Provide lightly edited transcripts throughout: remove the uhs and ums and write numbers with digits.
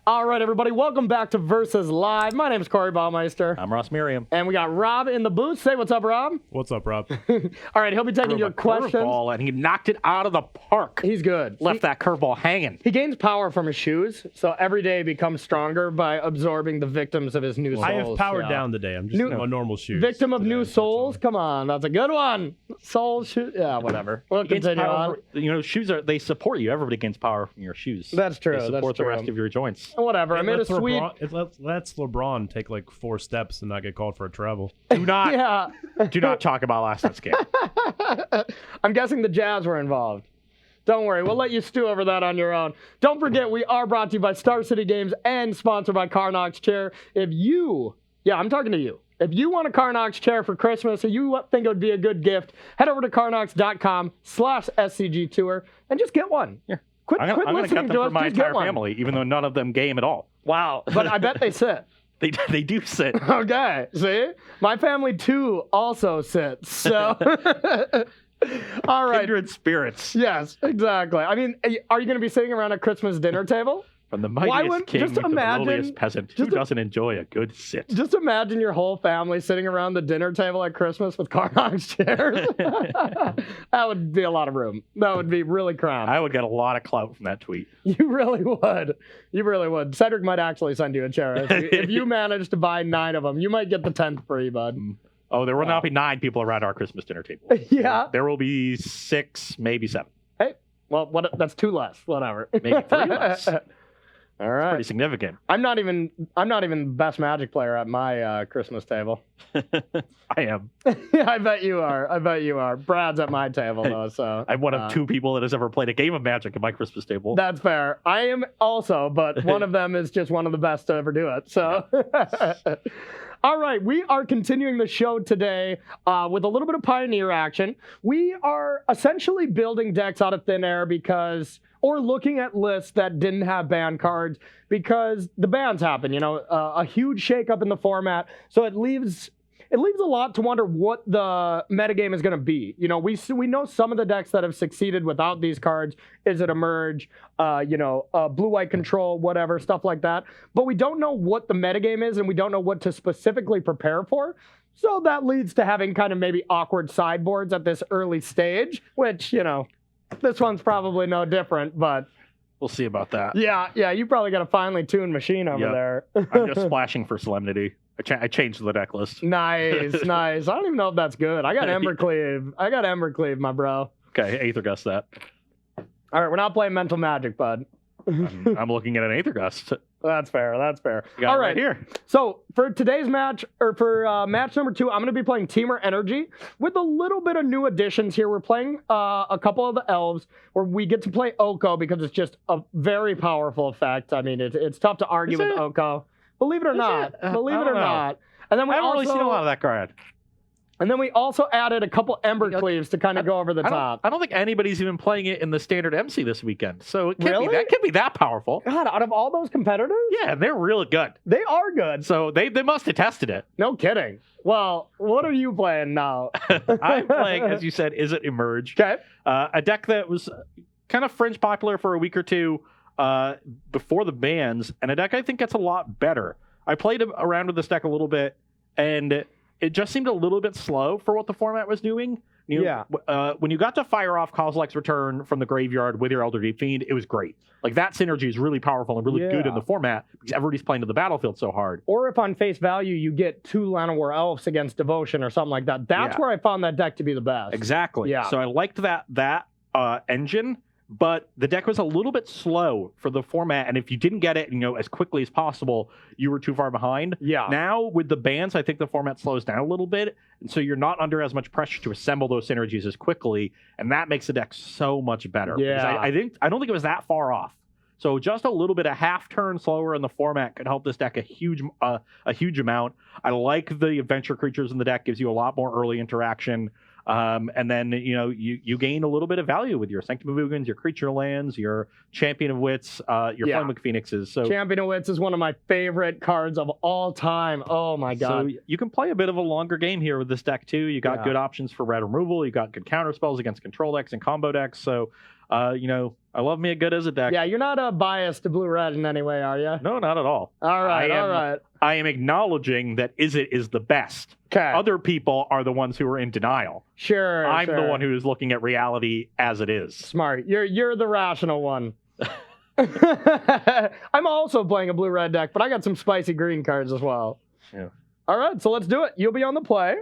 All right, everybody, welcome back to Versus Live. My name is Corey Baumeister. I'm Ross Merriam. And we got Rob in the booth. Say what's up, Rob. What's up, Rob? All right, he'll be taking your questions. Curveball, and he knocked it out of the park. He's good. Left that curveball hanging. He gains power from his shoes, so every day becomes stronger by absorbing the victims of his new souls. I have powered down today. I'm just in my normal shoes. Victim of new souls? Come on, that's a good one. Soul shoes? Yeah, whatever. We'll continue on. Shoes they support you. Everybody gains power from your shoes. That's true. They support the rest of your joints. Whatever. I made a sweet. It lets LeBron take like 4 steps and not get called for a travel. Do not talk about last night's game. I'm guessing the Jazz were involved. Don't worry, we'll let you stew over that on your own. Don't forget, we are brought to you by Star City Games and sponsored by Carnox Chair. I'm talking to you. If you want a Carnox chair for Christmas or you think it would be a good gift, head over to carnox.com/SCG Tour and just get one. Yeah. Quit I'm going to listening get them to for us. my Just get entire one. family, even though none of them game at all. Wow, but I bet they sit. They do sit. Okay, see? My family, too, also sits, so... All right. Kindred spirits. Yes, exactly. I mean, are you going to be sitting around a Christmas dinner table? From the mightiest king to the lowliest peasant. Who doesn't enjoy a good sit? Just imagine your whole family sitting around the dinner table at Christmas with Carnox chairs. That would be a lot of room. That would be really cramped. I would get a lot of clout from that tweet. You really would. You really would. Cedric might actually send you a chair. If you manage to buy 9 of them, you might get the 10th free, bud. Oh, there will not be 9 people around our Christmas dinner table. Yeah. There will be 6, maybe 7. Hey, well, that's 2 less. Whatever. Maybe 3 less. All right. Pretty significant. I'm not even the best Magic player at my Christmas table. I am. Yeah, I bet you are. Brad's at my table though, so I'm one of 2 people that has ever played a game of Magic at my Christmas table. That's fair. I am also, but one of them is just one of the best to ever do it. So. All right, we are continuing the show today with a little bit of Pioneer action. We are essentially building decks out of thin air or looking at lists that didn't have ban cards because the bans happen, a huge shakeup in the format. So it leaves a lot to wonder what the metagame is going to be. We know some of the decks that have succeeded without these cards. Is it Emerge, blue-white control, whatever, stuff like that. But we don't know what the metagame is, and we don't know what to specifically prepare for. So that leads to having kind of maybe awkward sideboards at this early stage, which, this one's probably no different, but... We'll see about that. Yeah, you probably got a finely tuned machine over there. I'm just splashing for Solemnity. I changed the deck list. Nice. I don't even know if that's good. I got Embercleave, my bro. Okay, Aether Gust that. All right, we're not playing Mental Magic, bud. I'm looking at an Aether Gust. That's fair. You got All it right here. So for today's match, or for match number 2, I'm going to be playing Temur Energy with a little bit of new additions here. We're playing a couple of the elves where we get to play Oko because it's just a very powerful effect. I mean, it's tough to argue with Oko. Believe it or not. And then I haven't really seen a lot of that card. And then we also added a couple Embercleaves to kind of go over the top. I don't think anybody's even playing it in the standard MC this weekend. So it can't be that powerful. God, out of all those competitors? Yeah, and they're really good. They are good. So they must have tested it. No kidding. Well, what are you playing now? I'm playing, as you said, Izzet Emerge. Okay. A deck that was kind of fringe popular for a week or two before the bans, and a deck I think gets a lot better. I played around with this deck a little bit, and it just seemed a little bit slow for what the format was doing. When you got to fire off Kozilek's Return from the graveyard with your Elder Deep Fiend, it was great. Like, that synergy is really powerful and really good in the format because everybody's playing to the battlefield so hard. Or if on face value you get 2 Llanowar Elves against Devotion or something like that, that's where I found that deck to be the best. Exactly. Yeah. So I liked that engine, but the deck was a little bit slow for the format, and if you didn't get it, as quickly as possible, you were too far behind. Yeah. Now, with the bans, I think the format slows down a little bit, and so you're not under as much pressure to assemble those synergies as quickly, and that makes the deck so much better. Yeah. I don't think it was that far off. So just a little bit, a half turn slower in the format could help this deck a huge amount. I like the adventure creatures in the deck, gives you a lot more early interaction. And then, you gain a little bit of value with your Sanctum of Ugins, your Creature Lands, your Champion of Wits, your Flamwick Phoenixes. So Champion of Wits is one of my favorite cards of all time. Oh, my God. So you can play a bit of a longer game here with this deck, too. You got good options for red removal. You got good counter spells against control decks and combo decks. So I love me a good Izzet deck. Yeah, you're not biased to blue-red in any way, are you? No, not at all. All right, all right. I am acknowledging that Izzet is the best. Okay. Other people are the ones who are in denial. Sure. I'm sure. the one who is looking at reality as it is. Smart. You're the rational one. I'm also playing a blue-red deck, but I got some spicy green cards as well. Yeah. All right, so let's do it. You'll be on the play.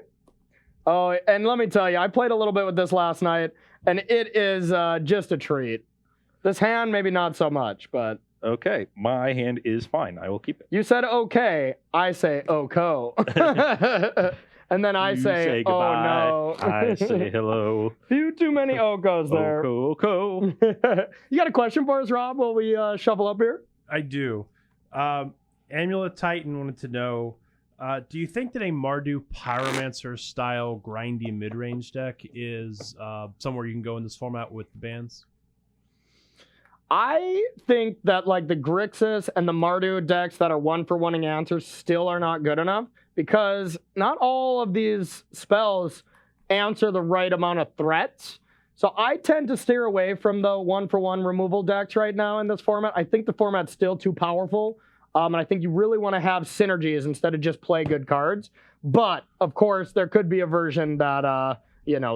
Oh, and let me tell you, I played a little bit with this last night, and it is just a treat. This hand, maybe not so much, but... Okay, my hand is fine. I will keep it. You said okay. I say oko. And then I You say, oh goodbye. no. I say hello. Few too many okos there. Oko. You got a question for us, Rob, while we shuffle up here? I do. Amulet Titan wanted to know, do you think that a Mardu Pyromancer style grindy mid-range deck is somewhere you can go in this format with the bans? I think that like the Grixis and the Mardu decks that are one-for-one-ing answers still are not good enough because not all of these spells answer the right amount of threats. So I tend to steer away from the one-for-one removal decks right now in this format. I think the format's still too powerful, and I think you really want to have synergies instead of just play good cards. But, of course, there could be a version that...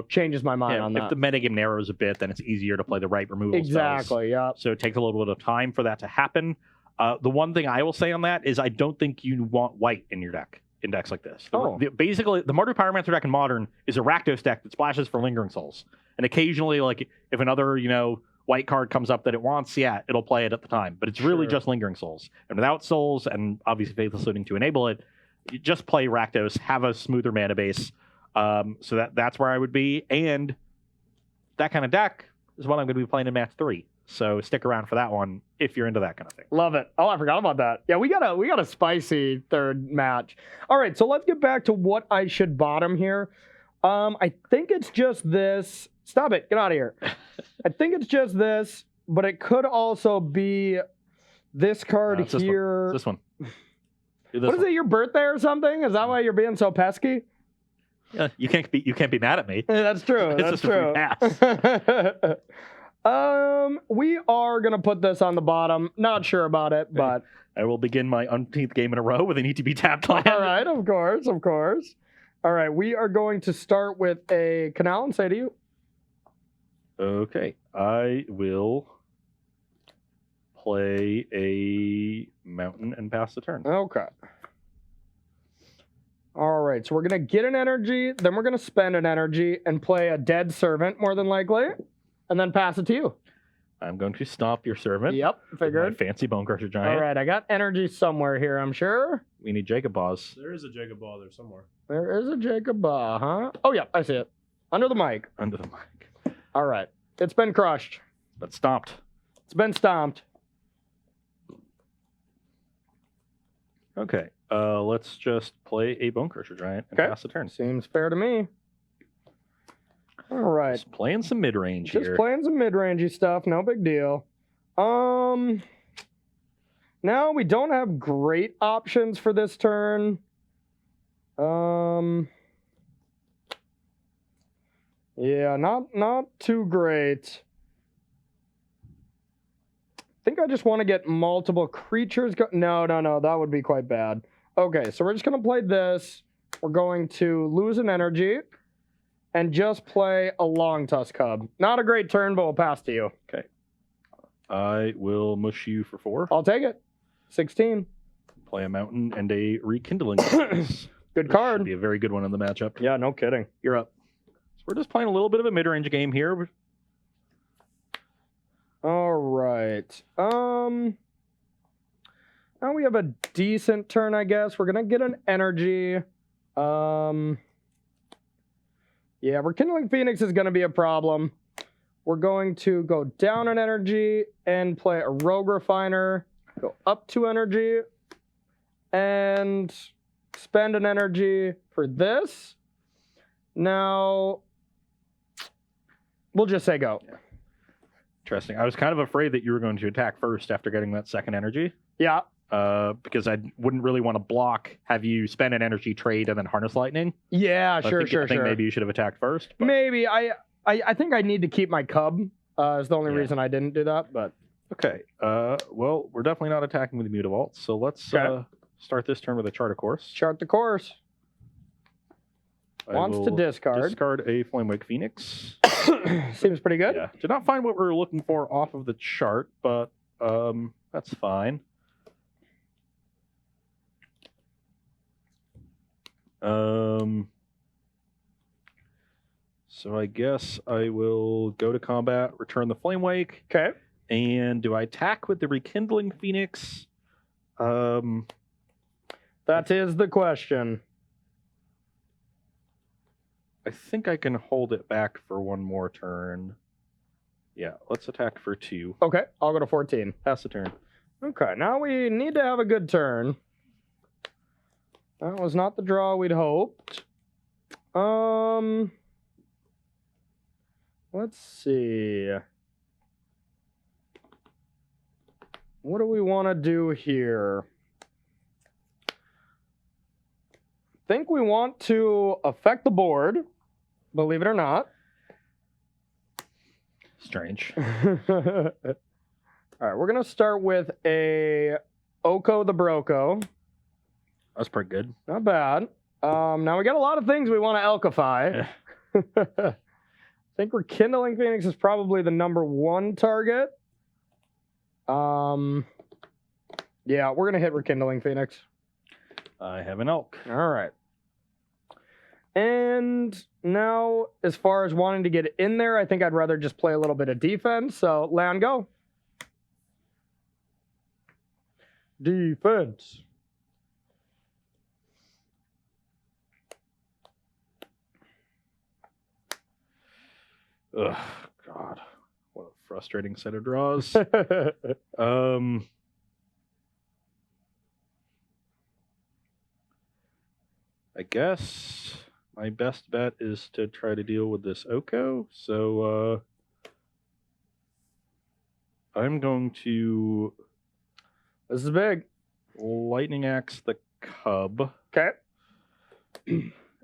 changes my mind on that. If the metagame narrows a bit, then it's easier to play the right removal spells. Exactly, yeah. So it takes a little bit of time for that to happen. The one thing I will say on that is I don't think you want white in your deck, in decks like this. Basically, the Mardu Pyromancer deck in Modern is a Rakdos deck that splashes for Lingering Souls. And occasionally, like, if another, white card comes up that it wants, it'll play it at the time. But it's really just Lingering Souls. And without Souls, and obviously Faithless Looting to enable it, you just play Rakdos, have a smoother mana base. So that's where I would be, and that kind of deck is what I'm going to be playing in match 3. So stick around for that one if you're into that kind of thing. Love it. Oh, I forgot about that. Yeah, we got a spicy third match. All right, so let's get back to what I should bottom here. I think it's just this. Stop it. Get out of here. I think it's just this, but it could also be this card here. This one. What is it? Your birthday or something? Is that why you're being so pesky? Yeah, you can't be mad at me. That's true. It's That's just a true. free pass. We are gonna put this on the bottom. Not sure about it, but I will begin my umpteenth game in a row with an ETB tapped land. all right, of course. All right, we are going to start with a Canal and say to you. Okay, I will play a mountain and pass the turn. Okay. All right, so we're going to get an energy, then we're going to spend an energy and play a dead servant, more than likely, and then pass it to you. I'm going to stop your servant. Yep, figured. With my fancy Bone Crusher Giant. All right, I got energy somewhere here, I'm sure. We need Jacob Balls. There is a Jacob Ball there somewhere. There is a Jacob Ball, huh? Oh, yeah, I see it. Under the mic. Under the mic. All right, it's been crushed. But stomped. It's been stomped. Okay, let's just play a Bone Crusher Giant and pass the turn. Seems fair to me. All right. Just playing some mid-range here. Just playing some mid-rangey stuff, no big deal. Now we don't have great options for this turn. Yeah, not too great. I think I just want to get multiple creatures. No, that would be quite bad. Okay, so we're just going to play this. We're going to lose an energy and just play a Long Tusk Cub. Not a great turn, but we'll pass to you. Okay. I will mush you for 4. I'll take it. 16. Play a mountain and a rekindling. Good card. Should be a very good one in the matchup. Yeah, no kidding. You're up. So we're just playing a little bit of a mid-range game here. All right. Now we have a decent turn, I guess. We're gonna get an energy. Yeah, Rekindling Phoenix is gonna be a problem. We're going to go down an energy and play a Rogue Refiner. Go up 2 energy and spend an energy for this. Now we'll just say go. Yeah. Interesting. I was kind of afraid that you were going to attack first after getting that second energy. Yeah. Because I wouldn't really want to block, have you spend an energy, trade, and then harness lightning. Yeah, I think maybe you should have attacked first. But... Maybe. I think I need to keep my cub Is the only Yeah. reason I didn't do that, but Okay. Well, we're definitely not attacking with the Mutavault, so let's Okay. start this turn with a chart of course. chart the course. I Wants to will discard. Discard a Flamewake Phoenix. Seems pretty good. Yeah. Did not find what we were looking for off of the chart, but that's fine. So I guess I will go to combat, return the Flamewake, Okay. and do I attack with the Rekindling Phoenix? That is the question. I think I can hold it back for one more turn. Yeah, let's attack for 2. Okay, I'll go to 14. Pass the turn. Okay, now we need to have a good turn. That was not the draw we'd hoped. Let's see. What do we want to do here? Think we want to affect the board, believe it or not. Strange. All right, we're gonna start with a Oko the Broco. That's pretty good. Not bad. Now we got a lot of things we want to Elkify. I think Rekindling Phoenix is probably the number 1 target. Yeah, we're gonna hit Rekindling Phoenix. I have an elk. All right. And now, as far as wanting to get in there, I think I'd rather just play a little bit of defense. So, land go. Defense. Ugh, God. What a frustrating set of draws. I guess my best bet is to try to deal with this Oko. So I'm going to This is big. Lightning Axe the Cub Okay.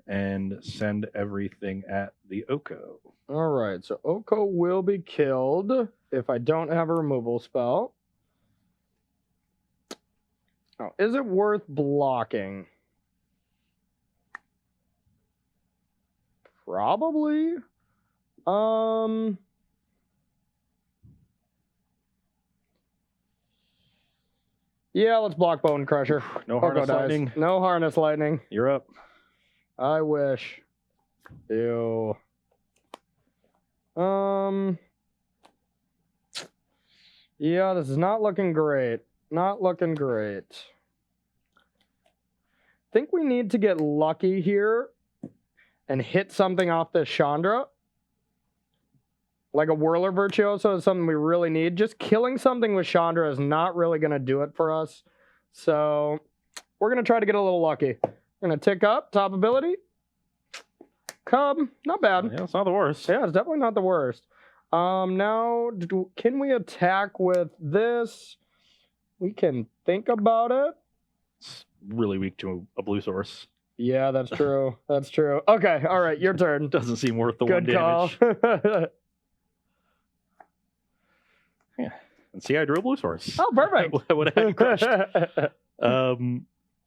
and send everything at the Oko. All right. So Oko will be killed if I don't have a removal spell. Oh, is it worth blocking? Probably. Yeah, let's block Bone Crusher. No Oko harness dies. lightning. No harness lightning. You're up. I wish. Ew. Yeah, this is not looking great. Not looking great. Think we need to get lucky here and hit something off this Chandra. Like a Whirler Virtuoso is something we really need. Just killing something with Chandra is not really going to do it for us. So we're going to try to get a little lucky. We're going to tick up. Top ability. Cub. Not bad. Yeah, it's not the worst. Yeah, it's definitely not the worst. Now, can we attack with this? We can think about it. It's really weak to a blue source. Yeah, that's true. That's true. Okay, all right, your turn. Doesn't seem worth the Good 1 call. damage. Yeah. And see, I drew a blue source. Oh, perfect. I would have had you crushed.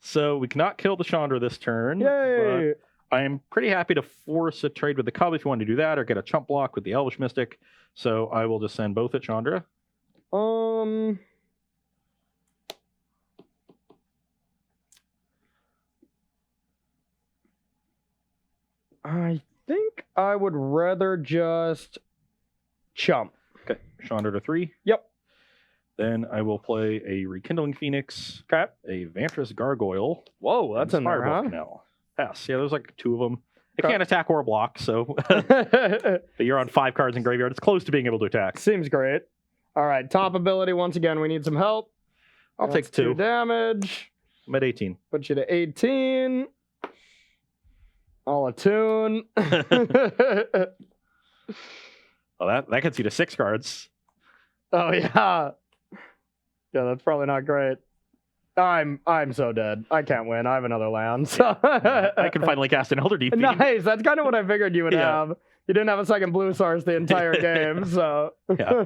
So we cannot kill the Chandra this turn. Yay! But I am pretty happy to force a trade with the Cub if you want to do that, or get a chump block with the Elvish Mystic. So I will just send both at Chandra. I think I would rather just chump. Okay, Chandra to 3. Yep. Then I will play a Rekindling Phoenix, Okay. a Vantress Gargoyle. Whoa, that's in there, Fireball huh? Canal. Pass. Yeah, there's like 2 of them. It Okay. can't attack or block, so but you're on 5 cards in graveyard. It's close to being able to attack. Seems great. All right, top ability. Once again, we need some help. I'll That's take 2. damage. I'm at 18. Put you to 18. All attune. Oh, that gets you to 6 cards. Oh yeah. Yeah, that's probably not great. I'm so dead. I can't win. I have another land. So I can finally cast an Elder Deep Fiend. nice. That's kind of what I figured you would Yeah. have. You didn't have a second blue source the entire game, so Yeah.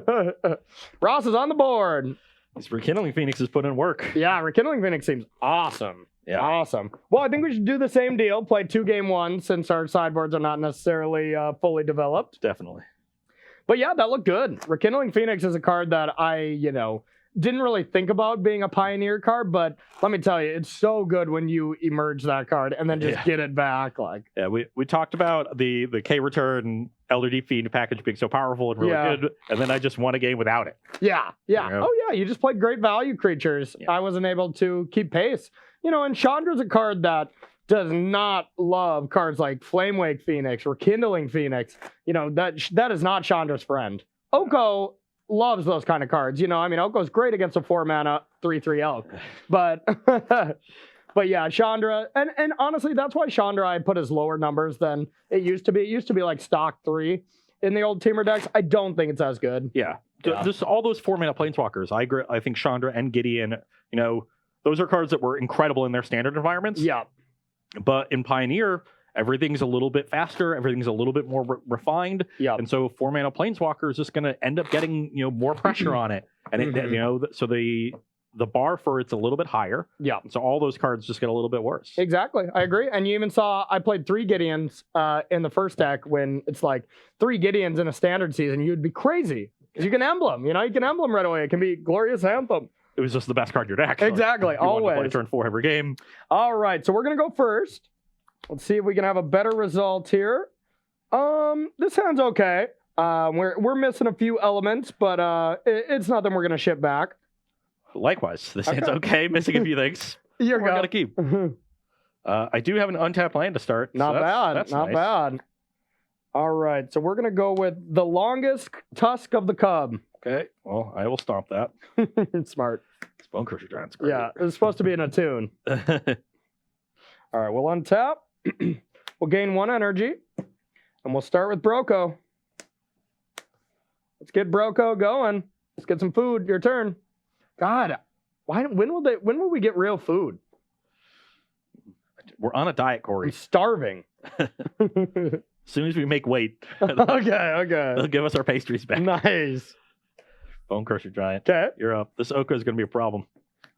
Ross is on the board. These Rekindling Phoenixes put in work. Yeah, Rekindling Phoenix seems awesome. Yeah. Awesome. Well, I think we should do the same deal. Play 2 game 1 since our sideboards are not necessarily fully developed. Definitely. But yeah, that looked good. Rekindling Phoenix is a card that I, didn't really think about being a Pioneer card, but let me tell you, it's so good when you emerge that card and then just get it back. Yeah, we talked about the K return Elder Deep Fiend package being so powerful and really good, and then I just won a game without it. Yeah. You know? Oh yeah, you just played great value creatures. Yeah. I wasn't able to keep pace. And Chandra's a card that does not love cards like Flamewake Phoenix or Kindling Phoenix. That is not Chandra's friend. Oko loves those kind of cards. Oko's great against a 4-mana 3/3 elk. But but yeah, Chandra, and honestly, that's why Chandra I put as lower numbers than it used to be. It used to be like stock 3 in the old Temur decks. I don't think it's as good. Yeah. Just all those 4-mana planeswalkers. I agree. I think Chandra and Gideon, those are cards that were incredible in their standard environments. Yeah. But in Pioneer, everything's a little bit faster. Everything's a little bit more refined. Yeah. And so 4-mana Planeswalker is just going to end up getting, more pressure on it. And it, so the bar for it's a little bit higher. Yeah. So all those cards just get a little bit worse. Exactly. I agree. And you even saw I played 3 Gideons in the first deck when it's like 3 Gideons in a standard season. You'd be crazy. Because you can emblem. You can emblem right away. It can be Glorious Anthem. It was just the best card in your deck. Exactly. You want to Always. play turn 4 every game. All right. So we're going to go first. Let's see if we can have a better result here. This hand's okay. We're missing a few elements, but it's nothing we're going to ship back. Likewise, this hand's okay. Missing a few things. You're going to keep. I do have an untapped land to start. Not so bad. That's Not nice. bad. All right. So we're going to go with the longest tusk of the cub. Okay. Well, I will stomp that. Smart. Bone Crusher Giant's great. Yeah. It's supposed to be in a tune. All right. We'll untap. We'll gain 1 energy. And we'll start with Broco. Let's get Broco going. Let's get some food. Your turn. God, when will we get real food? We're on a diet, Corey. I'm starving. As soon as we make weight, Okay. they'll give us our pastries back. Nice. Bone Crusher Giant. Okay. You're up. This Oko is going to be a problem.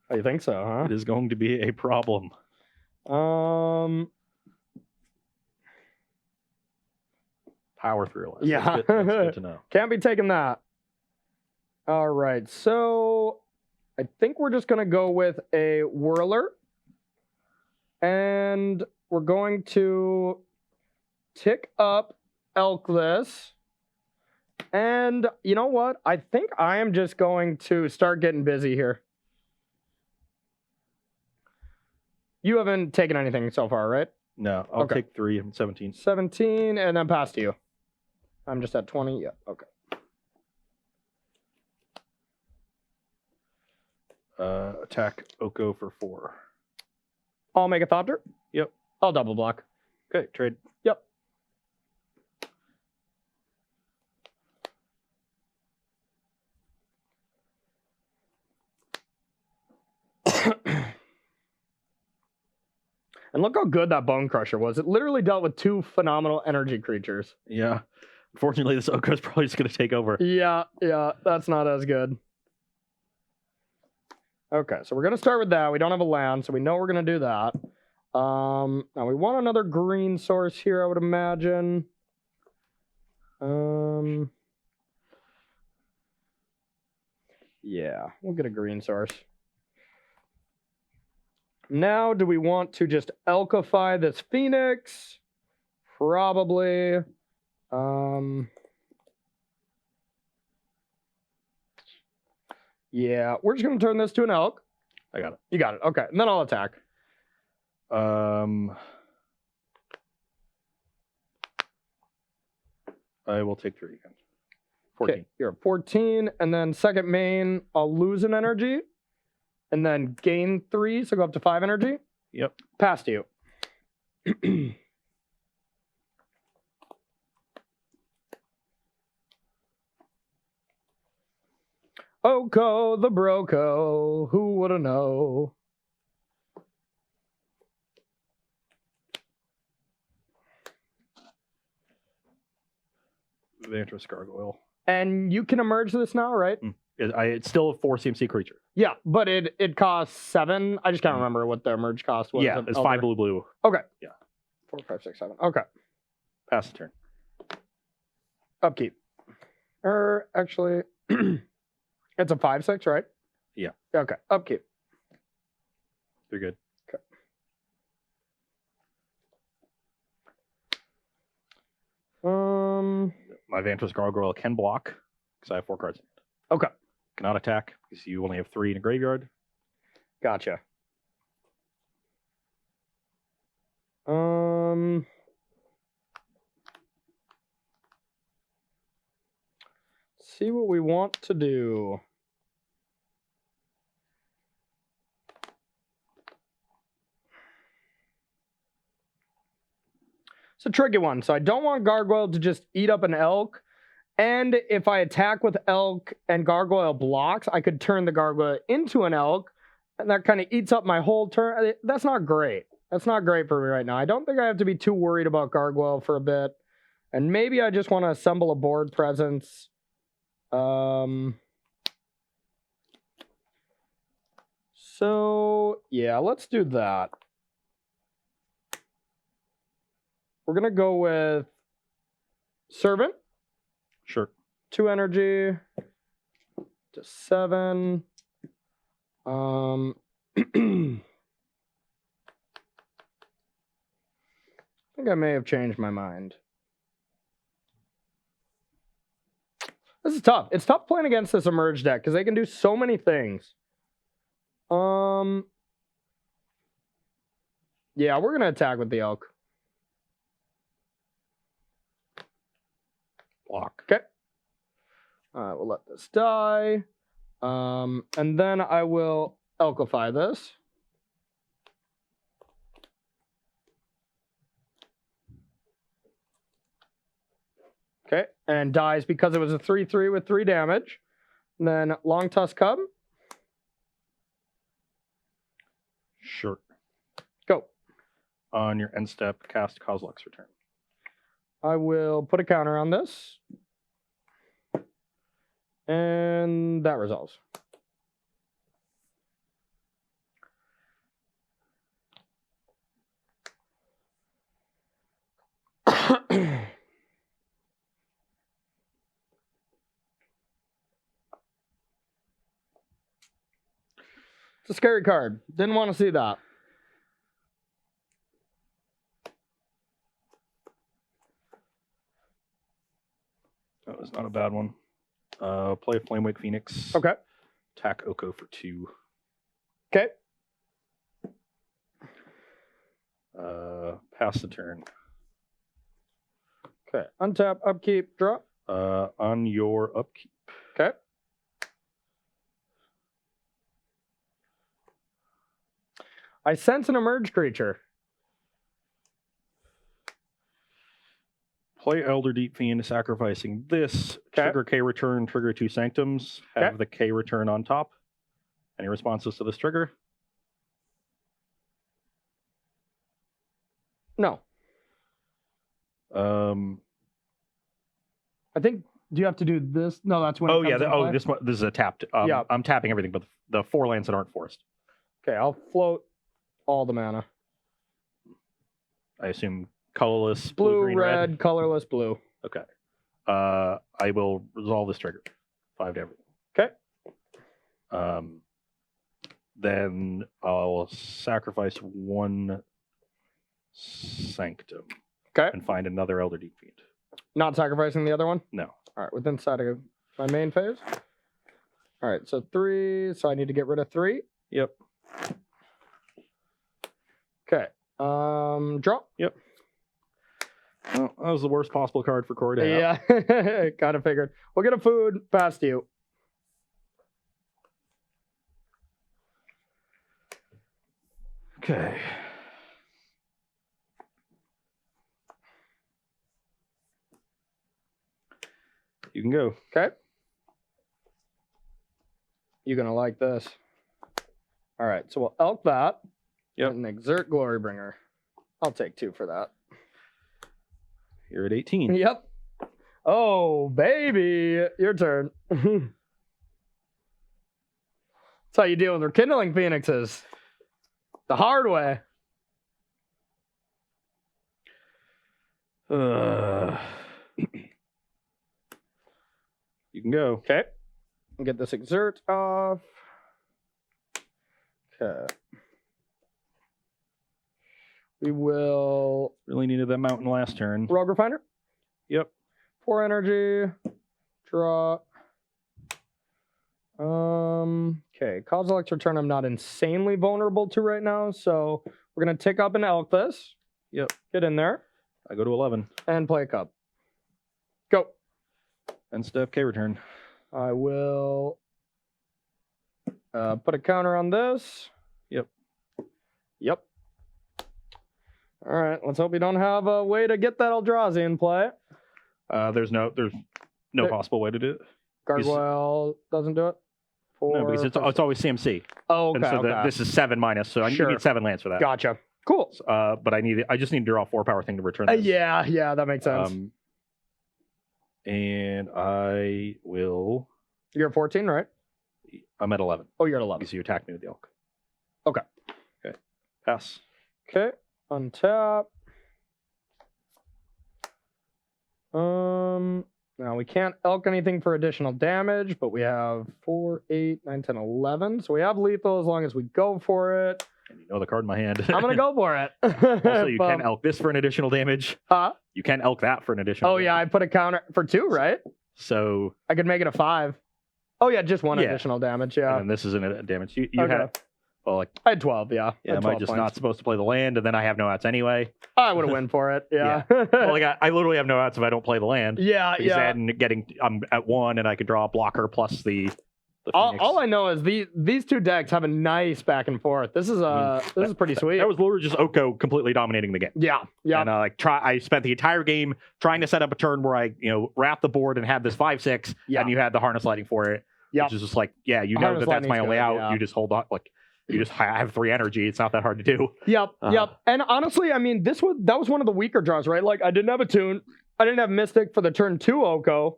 Oh, you think so, huh? It is going to be a problem. Power through. Yeah. That's good to know. Can't be taking that. All right. So I think we're just going to go with a Whirler. And we're going to tick up Elkless. And you know what? I think I am just going to start getting busy here. You haven't taken anything so far, right? No, I'll Okay. take 3. I'm 17. 17, and then pass to you. I'm just at 20. Yeah, okay. Attack Oko for 4. I'll make a Thopter. Yep. I'll double block. Okay, trade. Yep. And look how good that Bone Crusher was. It literally dealt with 2 phenomenal energy creatures. Yeah. Unfortunately, this Oko is probably just going to take over. Yeah, that's not as good. Okay, so we're going to start with that. We don't have a land, so we know we're going to do that. Now we want another green source here, I would imagine. Yeah, we'll get a green source. Now, do we want to just Elkify this Phoenix? Probably. Yeah, we're just going to turn this to an elk. I got it. You got it. Okay, and then I'll attack. I will take 3 again. 14. Okay, you're at 14, and then second main, I'll lose an energy, and then gain 3, so go up to 5 energy. Yep. Pass to you. Oko the Broco, who woulda know? Vantress Gargoyle. And you can emerge this now, right? It's still a 4 CMC creature. Yeah, but it costs 7. I just can't remember what the emerge cost was. Yeah, it's 5 blue. Okay. Yeah. 4, 5, 6, 7. Okay. Pass the turn. Upkeep. Actually, it's a 5/6, right? Yeah. Okay. Upkeep. You're good. Okay. My Vantress Gargoyle can block because I have 4 cards in it. Okay. Cannot attack because you only have 3 in a graveyard. Gotcha. See what we want to do. It's a tricky one. So I don't want Gargoyle to just eat up an elk. And if I attack with elk and Gargoyle blocks, I could turn the Gargoyle into an elk. And that kind of eats up my whole turn. That's not great. That's not great for me right now. I don't think I have to be too worried about Gargoyle for a bit. And maybe I just want to assemble a board presence. So, yeah, let's do that. We're going to go with Servant. Sure. 2 energy to 7. I think I may have changed my mind. This is tough. It's tough playing against this Emerge deck because they can do so many things. Yeah, we're going to attack with the Elk. Block. Okay. We'll let this die. And then I will Elkify this. Okay, and dies because it was a 3/3 with 3 damage. And then Long Tusk Cub. Sure. Go. On your end step, cast Kozilek's Return. I will put a counter on this. And that resolves. It's a scary card. Didn't want to see that. That was not a bad one. Play a Flamewake Phoenix. Okay. Attack Oko for 2. Okay. Pass the turn. Okay. Untap, upkeep, drop. On your upkeep. Okay. I sense an Emerge creature. Play Elder Deep Fiend, sacrificing this. Okay. Trigger K return, trigger 2 Sanctums. Have Okay. the K return on top. Any responses to this trigger? No. I think. Do you have to do this? No, that's when. Oh it yeah. comes into play. This is a tapped. Yeah. I'm tapping everything, but the 4 lands that aren't forced. Okay, I'll float all the mana. I assume colorless, Blue, green, red, colorless, blue. Okay. I will resolve this trigger. 5 to everything. Okay. Then I'll sacrifice 1 Sanctum. Okay. And find another Elder Deep Fiend. Not sacrificing the other one? No. All right, within side of my main phase. All right, so 3. So I need to get rid of 3. Yep. Okay. Draw. Yep. Well, that was the worst possible card for Corey to have. Yeah, kind of figured. We'll get a food past you. Okay. You can go. Okay. You're going to like this. All right, so we'll elk that. Yep. And exert Glorybringer. I'll take 2 for that. You're at 18. Yep. Oh, baby. Your turn. That's how you deal with rekindling phoenixes. The hard way. You can go. Okay. Get this exert off. Okay. We will Really needed that mountain last turn. Rogue Refiner. Yep. 4 energy. Draw. Okay. Kozilek's Return I'm not insanely vulnerable to right now, so we're gonna tick up and elk this. Yep. Get in there. I go to 11. And play a cup. Go. And step K return. I will put a counter on this. Yep. Yep. All right. Let's hope you don't have a way to get that Eldrazi in play. There's no possible way to do it. Gargoyle doesn't do it. No, because it's always CMC. Oh, okay. And so Okay. this is 7 minus, so I Sure. need 7 lands for that. Gotcha. Cool. But I just need to draw a 4-power thing to return this. Yeah, that makes sense. And I will. You're at 14, right? I'm at 11. Oh, you're at 11. So you attack me with the elk. Okay. Okay. Pass. Okay. Untap. Now we can't elk anything for additional damage, but we have 4, 8, 9, 10, 11. So we have lethal as long as we go for it. And you know the card in my hand. I'm gonna go for it. Also, you can elk this for an additional damage. Huh? You can elk that for an additional. Oh yeah, I put a counter for 2, right? So I could make it a 5. Oh yeah, just 1 Yeah. additional damage. Yeah. and this isn't a damage. You Okay. had like I had 12. Yeah. yeah. Am I just not supposed to play the land, and then I have no outs anyway? I would have win for it. Yeah. Well, like I literally have no outs if I don't play the land. yeah. Because Yeah. then I'm at 1, and I could draw a blocker plus the Phoenix. All I know is these two decks have a nice back and forth. This is pretty sweet. That was literally just Oko completely dominating the game. Yeah. And I spent the entire game trying to set up a turn where I wrapped the board and had this 5/6, Yeah. and you had the harness lighting for it. Yeah. Which is just like, yeah, Harness that's my lighting's only good, out. yeah. You just hold on, like you just have 3 energy. It's not that hard to do. Yep. And honestly, I mean, that was one of the weaker draws, right? Like I didn't have a tune. I didn't have Mystic for the turn 2 Oko.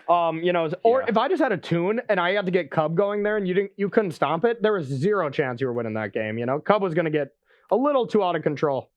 Or Yeah. if I just had a tune and I had to get Cub going there and you couldn't stomp it, there was 0 chance you were winning that game. Cub was going to get a little too out of control.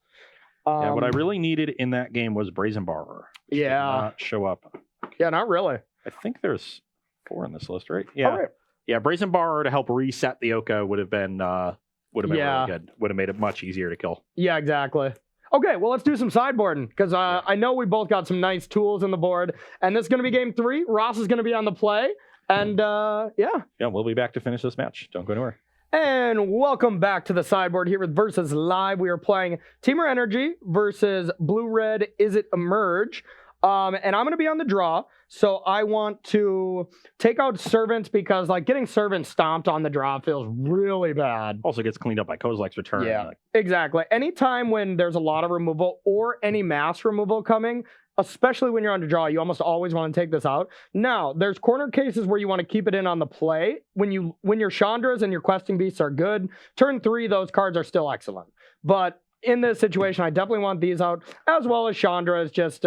Yeah, what I really needed in that game was Brazen Borrower. Which did not show up. Yeah, not really. I think there's 4 on this list, right? Yeah. All right. Yeah, Brazen Borrower to help reset the Oko would have been Yeah. really good. Would have made it much easier to kill. Yeah, exactly. Okay, well, let's do some sideboarding because I know we both got some nice tools in the board. And this is going to be game 3. Ross is going to be on the play. And yeah. Yeah, we'll be back to finish this match. Don't go anywhere. And welcome back to the sideboard here with Versus Live. We are playing Temur Energy versus Blue Red Izzet Emerge. And I'm going to be on the draw. So I want to take out Servants because getting Servants stomped on the draw feels really bad. Also gets cleaned up by Kozilek's Return. Yeah, exactly. Anytime when there's a lot of removal or any mass removal coming, especially when you're on the draw, you almost always want to take this out. Now, there's corner cases where you want to keep it in on the play. When your Chandras and your Questing Beasts are good, turn 3, those cards are still excellent. But in this situation, I definitely want these out, as well as Chandra is just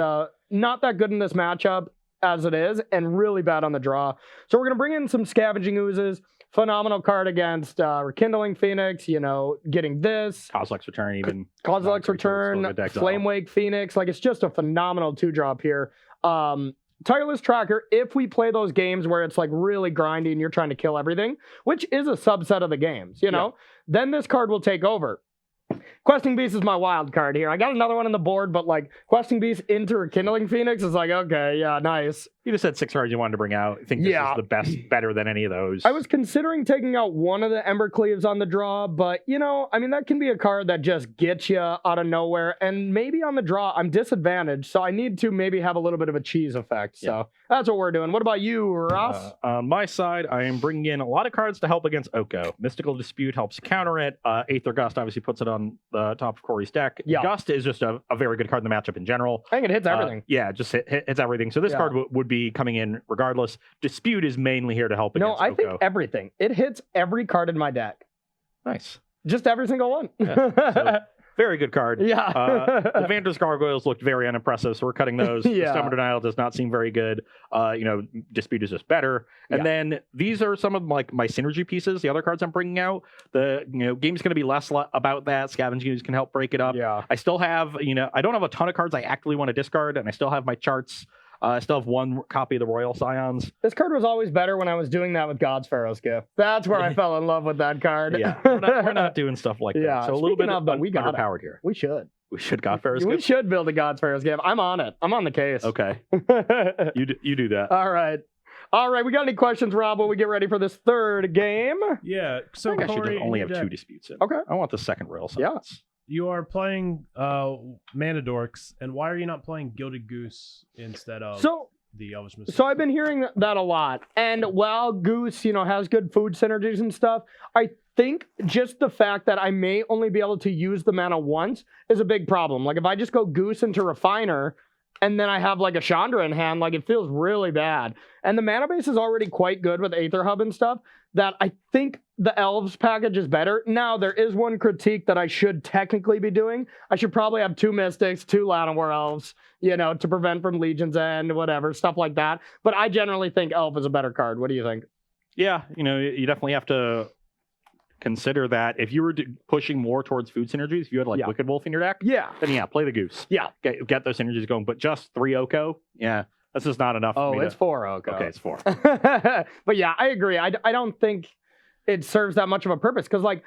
not that good in this matchup as it is, and really bad on the draw. So we're going to bring in some Scavenging Oozes. Phenomenal card against Rekindling Phoenix, getting this. Kozilek's Return even. Kozilek's Return, Flame Wake Phoenix. It's just a phenomenal 2-drop here. Tireless Tracker, if we play those games where it's really grindy and you're trying to kill everything, which is a subset of the games, then this card will take over. Questing Beast is my wild card here. I got another one on the board, but Questing Beast into Rekindling Phoenix is okay, yeah, nice. You just said 6 cards you wanted to bring out. I think this is the best, better than any of those. I was considering taking out one of the Ember Cleaves on the draw, but that can be a card that just gets you out of nowhere. And maybe on the draw, I'm disadvantaged, so I need to maybe have a little bit of a cheese effect. So that's what we're doing. What about you, Ross? On my side, I am bringing in a lot of cards to help against Oko. Mystical Dispute helps counter it. Aether Gust obviously puts it on the top of Corey's deck. Yeah. Gust is just a very good card in the matchup in general. I think it hits everything. Yeah, just hits everything. So this card would be coming in regardless. Dispute is mainly here to help against I Oko. think everything. It hits every card in my deck. Nice. Just every single one. Yeah. Very good card. Yeah. The Vander's Gargoyles looked very unimpressive, so we're cutting those. Yeah. The Stone Denial does not seem very good. Dispute is just better. And then these are some of like my synergy pieces, the other cards I'm bringing out. The game's going to be less about that. Scavenging can help break it up. Yeah. I still have, I don't have a ton of cards I actively want to discard, and I still have my charts. I still have one copy of the Royal Scions. This card was always better when I was doing that with God's Pharaoh's Gift. That's where I fell in love with that card. Yeah, we're not doing stuff like Yeah. that. So a little bit we got underpowered here. We should. We should God Pharaoh's We Gift? should build a God's Pharaoh's Gift. I'm on it. I'm on the case. Okay. You do that. All right. We got any questions, Rob, while we get ready for this third game? Yeah. I So think I should Corey, just only in have your 2 deck, disputes in. Okay. I want the second Royal Yeah. Scions. you are playing Mana Dorks, and why are you not playing Gilded Goose instead of the Elvish Mystic? So I've been hearing that a lot. And while Goose, has good food synergies and stuff, I think just the fact that I may only be able to use the mana once is a big problem. Like if I just go Goose into Refiner and then I have like a Chandra in hand, like it feels really bad. And the mana base is already quite good with Aether Hub and stuff, that I think the Elves package is better. Now, there is one critique that I should technically be doing. I should probably have 2 Mystics, 2 Llanowar Elves, to prevent from Legion's End, whatever, stuff like that. But I generally think Elf is a better card. What do you think? Yeah, you definitely have to consider that if you were pushing more towards food synergies, if you had like Wicked Wolf in your deck, then play the Goose. Yeah. Get those synergies going. But just 3 Oko, that's just not enough. Oh, it's 4 Oko. Okay, it's 4. But yeah, I agree. I don't think it serves that much of a purpose because like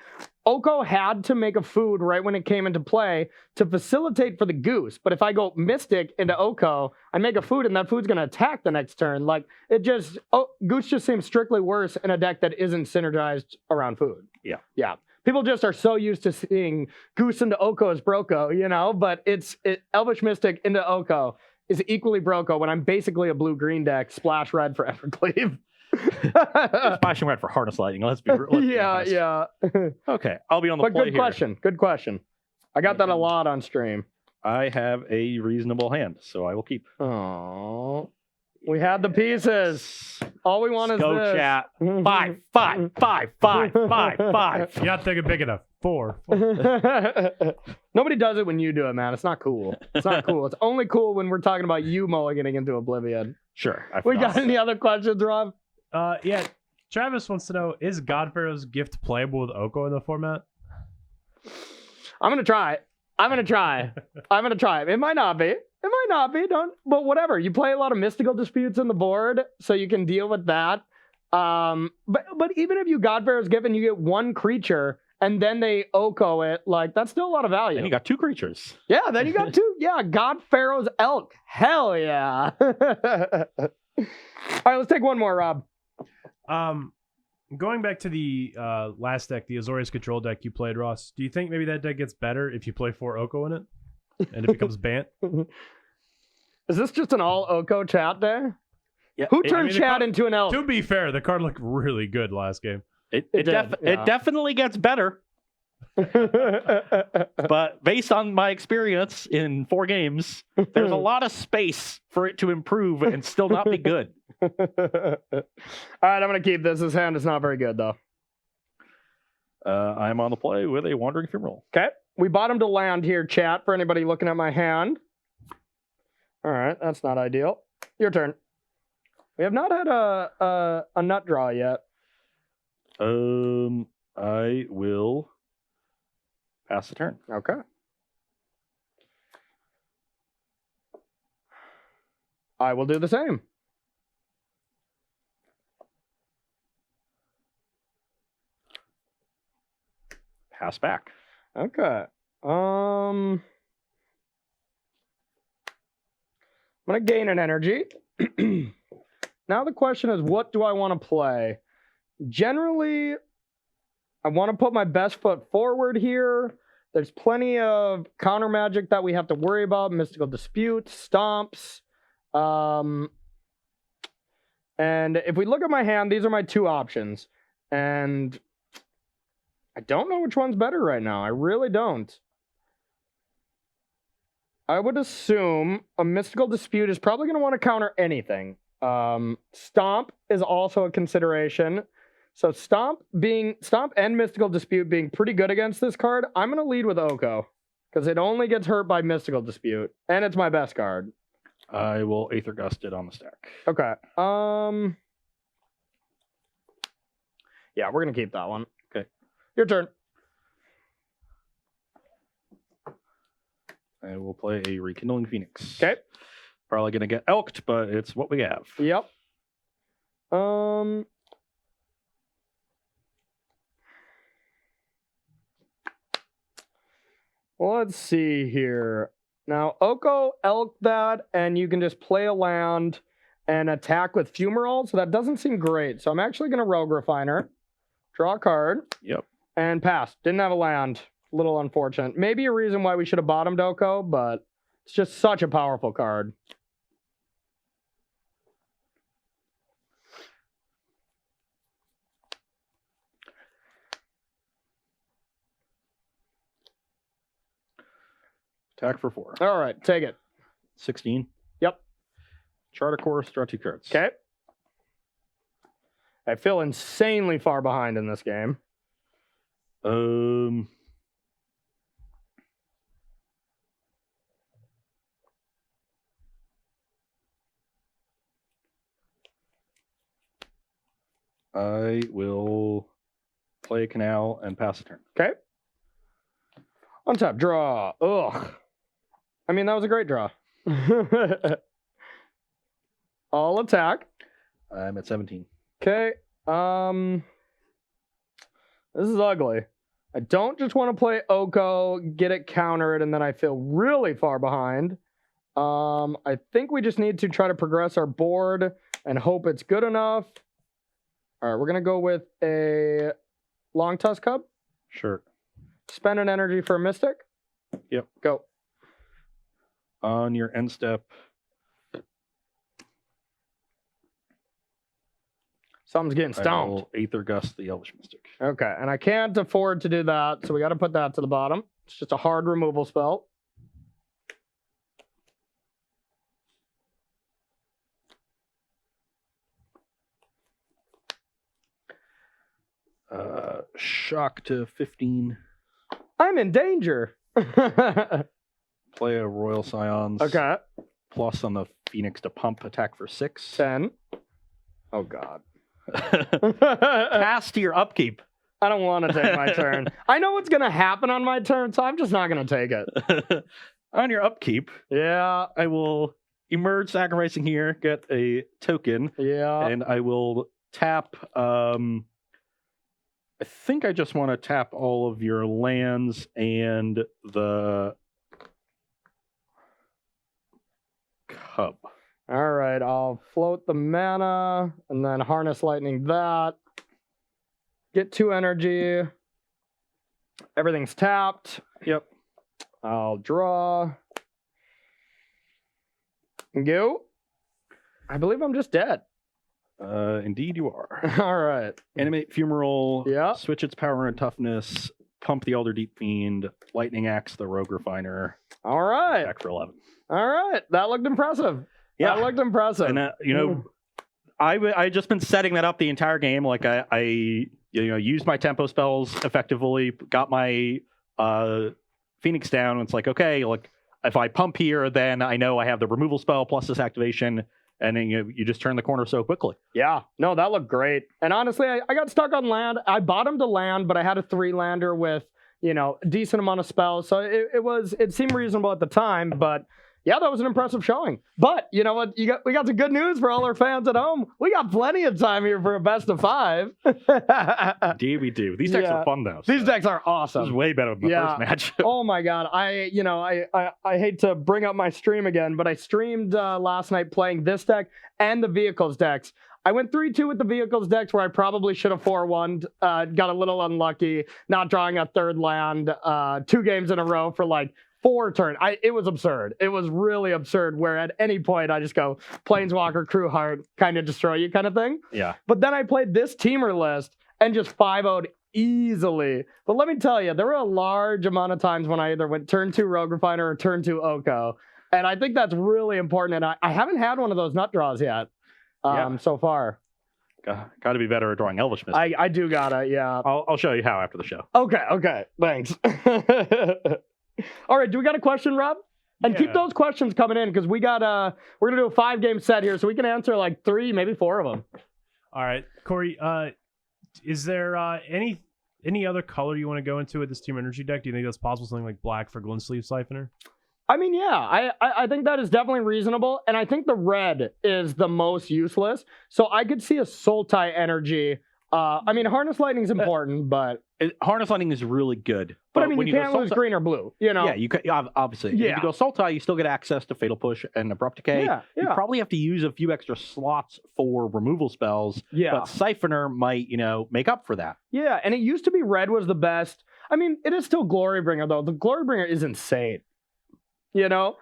Oko had to make a food right when it came into play to facilitate for the Goose. But if I go Mystic into Oko, I make a food and that food's going to attack the next turn. Like Goose just seems strictly worse in a deck that isn't synergized around food. Yeah. Yeah. People just are so used to seeing Goose into Oko as Broco, but Elvish Mystic into Oko is equally Broco when I'm basically a blue-green deck, splash red for Evercleave. Splashing red for Harness Lightning. Let's be honest. Yeah. Okay, I'll be on the But play good here. question. Good question. I got that a lot on stream. I have a reasonable hand, so I will keep. Oh, we had the pieces. All we want is Go this. chat. 5, 5, 5, 5, 5, 5. You got to think it big enough. 4. Nobody does it when you do it, man. It's not cool. It's not cool. It's only cool when we're talking about you mulliganing into Oblivion. Sure. We got any other questions, Rob? Yeah. Travis wants to know, is God Pharaoh's Gift playable with Oko in the format? I'm going to try. It might not be. But whatever. You play a lot of mystical disputes on the board, so you can deal with that. But even if you God Pharaoh's Gift and you get 1 creature and then they Oko it, like that's still a lot of value. And you got 2 creatures. Yeah, then you got 2. Yeah, God Pharaoh's Elk. Hell yeah. All right, let's take one more, Rob. Going back to the last deck, the Azorius Control deck you played, Ross, do you think maybe that deck gets better if you play 4 Oko in it? And it becomes Bant? Is this just an all Oko chat day? Yeah. Who turned chat into an elf? To be fair, the card looked really good last game. It did. definitely gets better. But based on my experience in 4 games, there's a lot of space for it to improve and still not be good. All right, I'm going to keep this. His hand is not very good, though. I'm on the play with a Wandering Fumarole. Okay. We bottomed to land here, chat, for anybody looking at my hand. All right, that's not ideal. Your turn. We have not had a nut draw yet. I will pass the turn. Okay. I will do the same. Pass back. Okay. I'm gonna gain an energy. Now the question is, what do I want to play? Generally, I want to put my best foot forward here. There's plenty of counter magic that we have to worry about. Mystical Disputes, Stomps. And if we look at my hand, these are my 2 options. And I don't know which one's better right now. I really don't. I would assume a Mystical Dispute is probably going to want to counter anything. Stomp is also a consideration. So Stomp and Mystical Dispute being pretty good against this card, I'm going to lead with Oko. Because it only gets hurt by Mystical Dispute. And it's my best card. I will Aether Gust it on the stack. Okay. Yeah, we're going to keep that one. Okay. Your turn. I will play a Rekindling Phoenix. Okay. Probably going to get elked, but it's what we have. Yep. Let's see here. Now, Oko elk that, and you can just play a land and attack with Fumarole, so that doesn't seem great. So I'm actually going to Rogue Refiner, draw a card, Yep. and pass. Didn't have a land. A little unfortunate. Maybe a reason why we should have bottomed Oko, but it's just such a powerful card. Attack for 4. All right, take it. 16. Yep. Charter Course, draw 2 cards. Okay. I feel insanely far behind in this game. I will play a Canal and pass a turn. Okay. Untap, draw. Ugh. I mean, that was a great draw. All attack. I'm at 17. Okay. This is ugly. I don't just want to play Oko, get it countered, and then I feel really far behind. I think we just need to try to progress our board and hope it's good enough. All right, we're going to go with a Long Tusk Cub. Sure. Spend an energy for a Mystic. Yep. Go. On your end step, Something's getting I stoned. will Aether Gust the Elvish Mystic. Okay, and I can't afford to do that, so we got to put that to the bottom. It's just a hard removal spell. Shock to 15. I'm in danger. Play a Royal Scions. Okay, Plus on the Phoenix to pump attack for 6. 10. Oh, God. Pass to your upkeep. I don't want to take my turn. I know what's going to happen on my turn, so I'm just not going to take it. On your upkeep, Yeah, I will emerge sacrificing here, get a token, yeah. and I will tap. I think I just want to tap all of your lands and the Cub. All right, I'll float the mana and then harness lightning that. Get 2 energy. Everything's tapped. Yep. I'll draw. Go. I believe I'm just dead. Indeed you are. All right. Animate Fumarole. Yeah. Switch its power and toughness. Pump the Elder Deep Fiend. Lightning Axe the Rogue Refiner. All right. Attack for 11. All right. That looked impressive. Yeah. That looked impressive. And I just been setting that up the entire game. Like I used my tempo spells effectively. Got my Phoenix down. And it's like, okay, like if I pump here, then I know I have the removal spell plus this activation, and then you just turn the corner so quickly. Yeah, no, that looked great. And honestly, I got stuck on land. I bottomed a land, but I had a 3-lander with, a decent amount of spells. So it seemed reasonable at the time, but yeah, that was an impressive showing. But you know what? We got some good news for all our fans at home. We got plenty of time here for a best of 5. Indeed we do. These decks are fun though. These decks are This awesome. is way better than the first match. Oh my God. I hate to bring up my stream again, but I streamed last night playing this deck and the vehicles decks. I went 3-2 with the vehicles decks where I probably should have 4-1'd. Got a little unlucky, not drawing a 3rd land 2 games in a row for like 4 turns. It was absurd. It was really absurd where at any point I just go Planeswalker, Crew Heart, kind of destroy you kind of thing. Yeah. But then I played this teamer list and just 5-0'd easily. But let me tell you, there were a large amount of times when I either went turn 2 Rogue Refiner or turn 2 Oko. And I think that's really important. And I haven't had one of those nut draws yet so far. Got to be better at drawing Elvish Mystic. I do gotta, yeah. I'll show you how after the show. Okay, thanks. All right, do we got a question, Rob? And keep Yeah. those questions coming in because we're gonna do a 5-game set here, so we can answer like 3, maybe 4 of them. All right, Corey. Is there any other color you want to go into with this Team Energy deck? Do you think that's possible? Something like black for Glint Sleeve Siphoner? I mean, yeah, I think that is definitely reasonable, and I think the red is the most useless. So I could see a Sultai energy. I mean, Harness Lightning is important, but Harness Lightning is really good. I mean, when you go can't lose Sultai- green or blue. You know? Yeah, you could obviously. If Yeah. you go Sultai, you still get access to Fatal Push and Abrupt Decay. Yeah, You yeah. probably have to use a few extra slots for removal spells. Yeah. But Siphoner might, make up for that. Yeah, and it used to be red was the best. I mean, it is still Glorybringer though. The Glorybringer is insane. You know?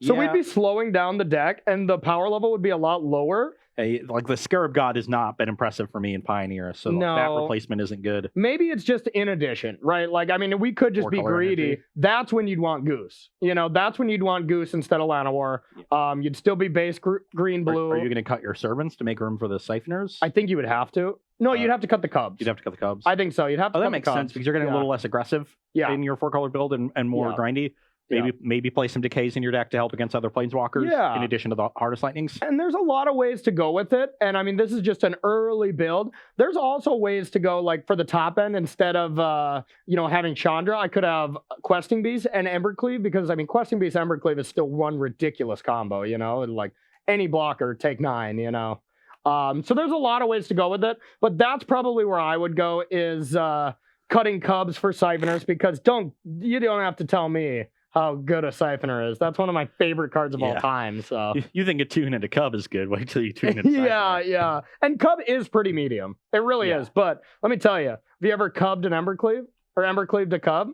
So Yeah. we'd be slowing down the deck, and the power level would be a lot lower. Hey, like the Scarab God has not been impressive for me in Pioneer, so No. that replacement isn't good. Maybe it's just in addition, right? Like, I mean, we could just be Four-color greedy. energy. That's when you'd want Goose. That's when you'd want Goose instead of Llanowar. You'd still be base green, blue. Are you going to cut your servants to make room for the Siphoners? I think you would have to. No, you'd have to cut the Cubs. You'd have to cut the Cubs. I think so. You'd have to Oh, cut that makes the Cubs. sense because you're getting a little less aggressive Yeah. in your 4-color build and more Yeah. grindy. Yeah. Maybe play some decays in your deck to help against other planeswalkers Yeah. in addition to the hardest lightnings. And there's a lot of ways to go with it. And I mean, this is just an early build. There's also ways to go, like for the top end, instead of having Chandra, I could have Questing Beast and Embercleave, because I mean, Questing Beast Embercleave is still one ridiculous combo, and like any blocker take 9, So there's a lot of ways to go with it, but that's probably where I would go is cutting Cubs for Siphoners, because you don't have to tell me how good a Siphoner is. That's one of my favorite cards of all Yeah. time. So You think a tune into Cub is good? Wait till you tune into yeah, Siphoner. yeah. And Cub is pretty medium. It really Yeah. is. But let me tell you, have you ever Cubbed an Embercleave? Or Embercleaved a Cub?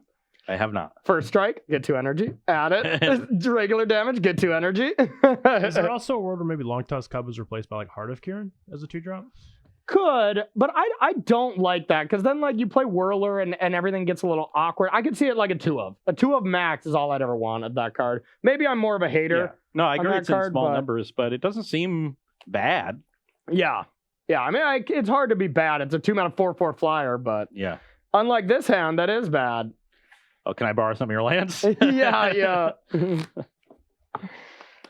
I have not. First strike, get 2 energy. Add it. Regular damage, get 2 energy. Is there also a world where maybe Long Toss Cub is replaced by like Heart of Kieran as a 2-drop? Could, but I don't like that, because then like you play Whirler and everything gets a little awkward. I could see it like a 2-of. A 2-of max is all I'd ever want of that card. Maybe I'm more of a hater. Yeah. No, I on agree that it's in card, small but- numbers, but it doesn't seem bad. Yeah. Yeah, I mean, it's hard to be bad. It's a 2-mana 4/4 flyer, but Yeah. unlike this hand, that is bad. Oh, can I borrow some of your lands? yeah.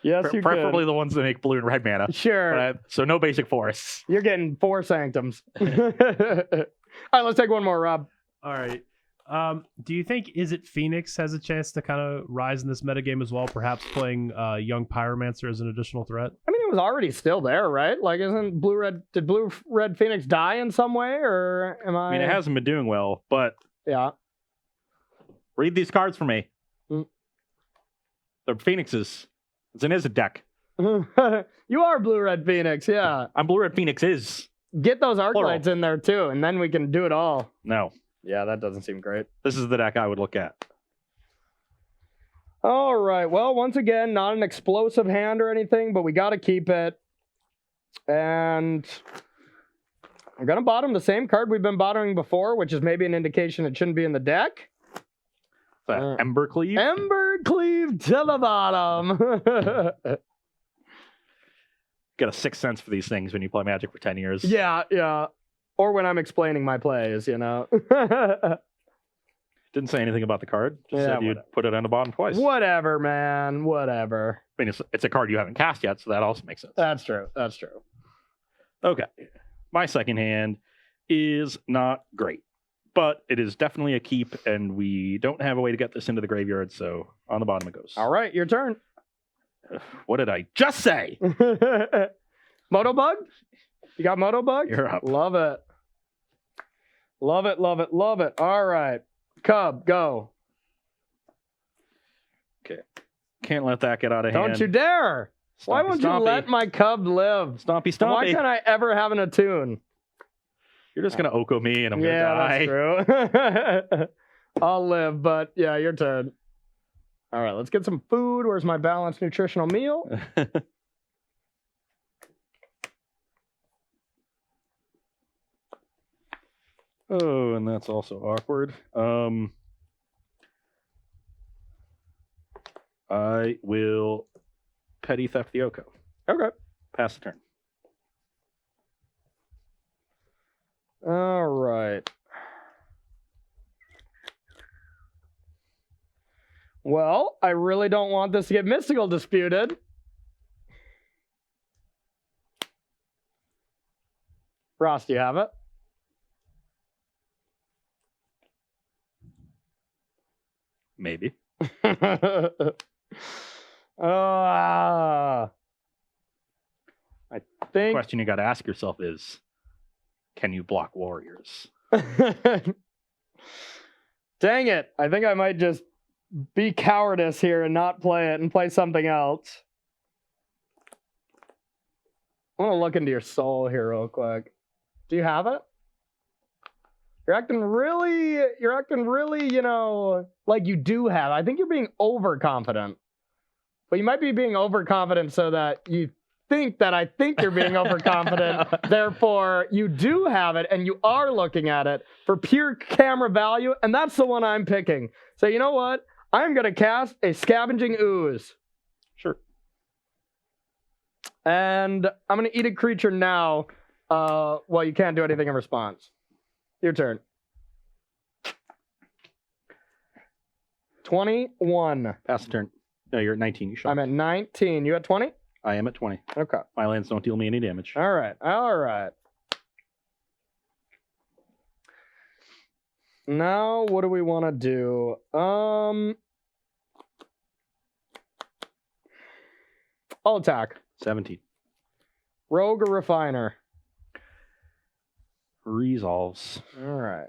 Yes, you Preferably the ones that make blue and red mana. could. Sure. So no basic forests. You're getting 4 sanctums. All right, let's take one more, Rob. All right. Do you think Izzet Phoenix has a chance to kind of rise in this metagame as well? Perhaps playing Young Pyromancer as an additional threat? I mean, it was already still there, right? Like, did blue red Phoenix die in some way, or am I? I mean, it hasn't been doing well, but Yeah. read these cards for me. Mm. They're Phoenixes. It's an Izzet deck. You are blue red Phoenix, yeah. I'm blue red Phoenix is. Get those arc Plural. lights in there too, and then we can do it all. No, Yeah, that doesn't seem great. this is the deck I would look at. All right. Well, once again, not an explosive hand or anything, but we got to keep it. And I'm going to bottom the same card we've been bottoming before, which is maybe an indication it shouldn't be in the deck. Embercleave. Embercleave to the bottom. Get a 6th sense for these things when you play Magic for 10 years. yeah. Or when I'm explaining my plays, Didn't say anything about the card. Just Yeah, said you'd whatever. put it on the bottom twice. Whatever, man. Whatever. I mean, it's a card you haven't cast yet, so that also makes sense. That's true. That's true. Okay. My second hand is not great, but it is definitely a keep, and we don't have a way to get this into the graveyard, so on the bottom it goes. All right, your turn. What did I just say? Motobug? You got Motobug? You're up. Love it. Love it, love it, love it. All right. Cub, go. Okay. Can't let that get out of hand. Don't you dare. Why Stompy, won't you stompy. let my Cub live? Stompy, Why stompy. can't I ever have an attune? You're just going to Oko me, and I'm going to Yeah, die. that's true. I'll live, but yeah, your turn. All right, let's get some food. Where's my balanced nutritional meal? Oh, and that's also awkward. I will petty theft the Oko. Okay. Pass the turn. All right. Well, I really don't want this to get mystical disputed. Ross, do you have it? Maybe. I think. Question you got to ask yourself is, can you block warriors? Dang it. I think I might just be cowardice here and not play it and play something else. I want to look into your soul here real quick. Do you have it? You're acting really, like you do have. I think you're being overconfident. But you might be being overconfident so that you think that I think you're being overconfident. Therefore, you do have it and you are looking at it for pure camera value. And that's the one I'm picking. So you know what? I'm going to cast a Scavenging Ooze. Sure. And I'm going to eat a creature now. Well, you can't do anything in response. Your turn. 21. Pass the turn. No, you're at 19. You shot. I'm at 19. You at 20? I am at 20. Okay. My lands don't deal me any damage. All right. All right. Now, what do we want to do? I'll attack. 17. Rogue or Refiner? Resolves. All right.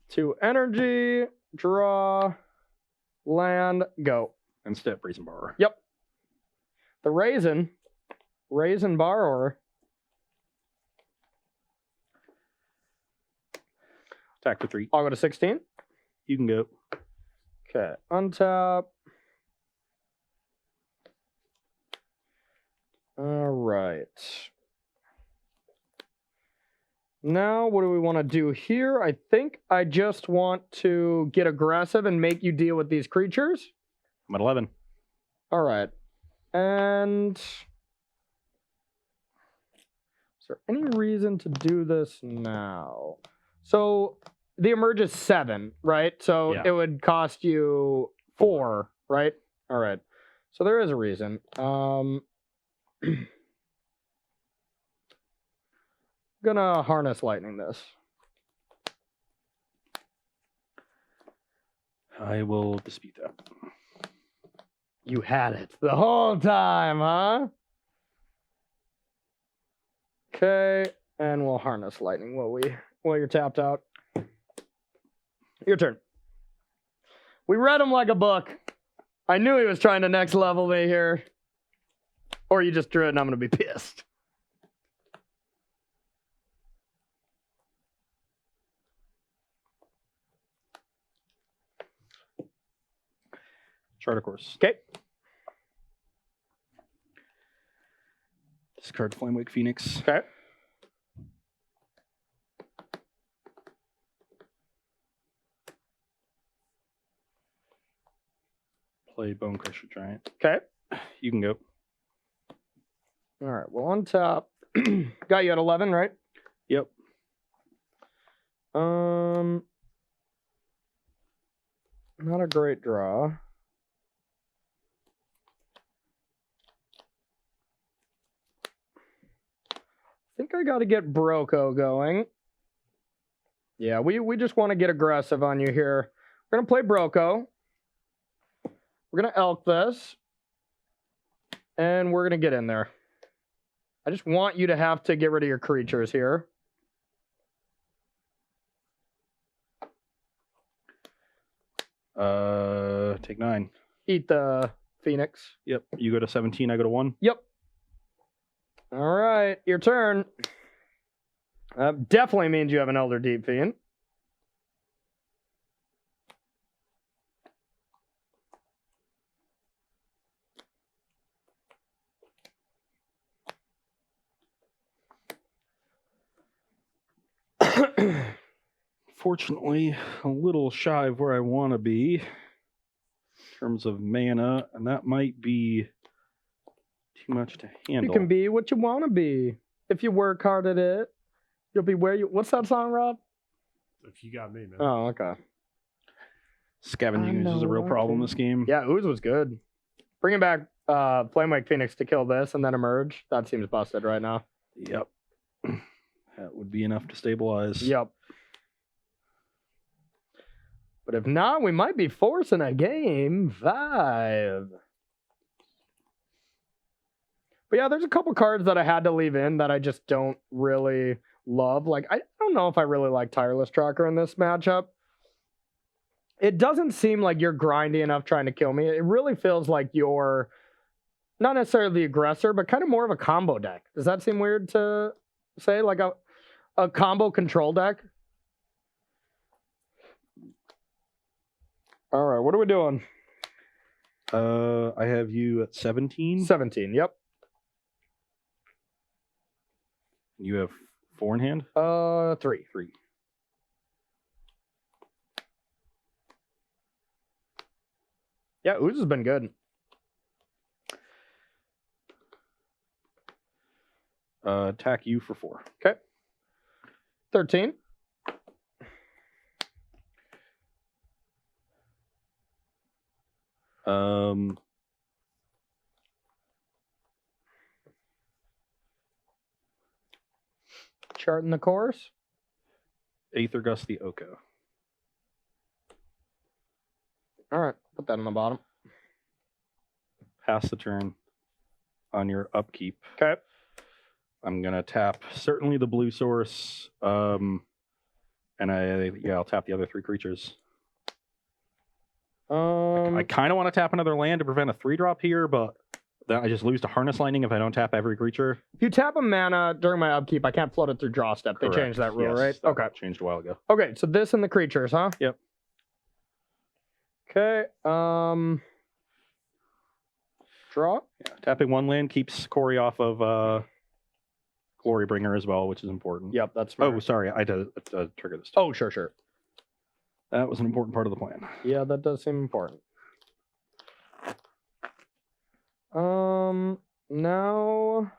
2 energy, draw, land, go. And step Brazen Borrower. Yep. The Raisin Borrower. Attack for 3. I'll go to 16. You can go. Okay. Untap. All right. Now, what do we want to do here? I think I just want to get aggressive and make you deal with these creatures. I'm at 11. All right. And is there any reason to do this now? So the emerge is 7, right? So Yeah. it would cost you 4, right? All right. So there is a reason. Gonna harness lightning this. I will dispute that. You had it the whole time, huh? Okay, and we'll harness lightning while you're tapped out. Your turn. We read him like a book. I knew he was trying to next level me here. Or you just drew it and I'm gonna be pissed. Chart of course. Okay. Discard Flamewake Phoenix. Okay. Play Bone Crusher Giant. Okay. You can go. All right. Well, on top, got you at 11, right? Yep. Not a great draw. I think I got to get Broco going. Yeah, we just want to get aggressive on you here. We're going to play Broco. We're going to elk this. And we're going to get in there. I just want you to have to get rid of your creatures here. Take 9. Eat the Phoenix. Yep. You go to 17, I go to 1. Yep. All right, your turn. Definitely means you have an Elder Deep Fiend. Fortunately, a little shy of where I want to be in terms of mana, and that might be too much to handle. You can be what you want to be. If you work hard at it, you'll be where you... What's that song, Rob? If you got me, man. Oh, okay. Scavenging Ooze is a real problem in this game. Yeah, Ooze was good. Bringing back Flamewake Phoenix to kill this and then emerge, that seems busted right now. Yep. That would be enough to stabilize. Yep. But if not, we might be forcing a game 5. But yeah, there's a couple cards that I had to leave in that I just don't really love. Like, I don't know if I really like Tireless Tracker in this matchup. It doesn't seem like you're grindy enough trying to kill me. It really feels like you're not necessarily the aggressor, but kind of more of a combo deck. Does that seem weird to say? Like a combo control deck? All right, what are we doing? I have you at 17. 17, yep. You have 4 in hand? 3. 3. Yeah, Ooze has been good. Attack you for 4. Okay. 13. Charting the course. Aether Gust the Oko. All right, put that on the bottom. Pass the turn on your upkeep. Okay. I'm gonna tap certainly the blue source. And I'll tap the other 3 creatures. I kind of want to tap another land to prevent a 3-drop here, but then I just lose to Harness Lightning if I don't tap every creature. If you tap a mana during my upkeep, I can't float it through draw step. They Correct. changed that rule, Yes, right? that Okay. changed a while ago. Okay, so this and the creatures, huh? Yep. Okay. Draw. Yeah, tapping 1 land keeps Corey off of Glorybringer as well, which is important. Yep, that's smart. Oh, sorry, I did trigger this. Oh, sure. That was an important part of the plan. Yeah, that does seem important. Now,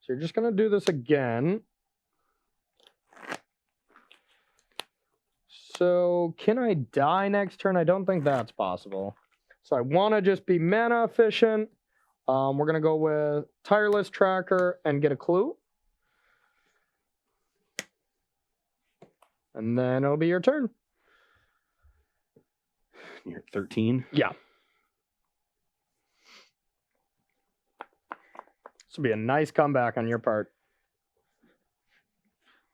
so you're just gonna do this again. So can I die next turn? I don't think that's possible. So I want to just be mana efficient. We're gonna go with Tireless Tracker and get a clue. And then it'll be your turn. You're at 13. Yeah. This will be a nice comeback on your part.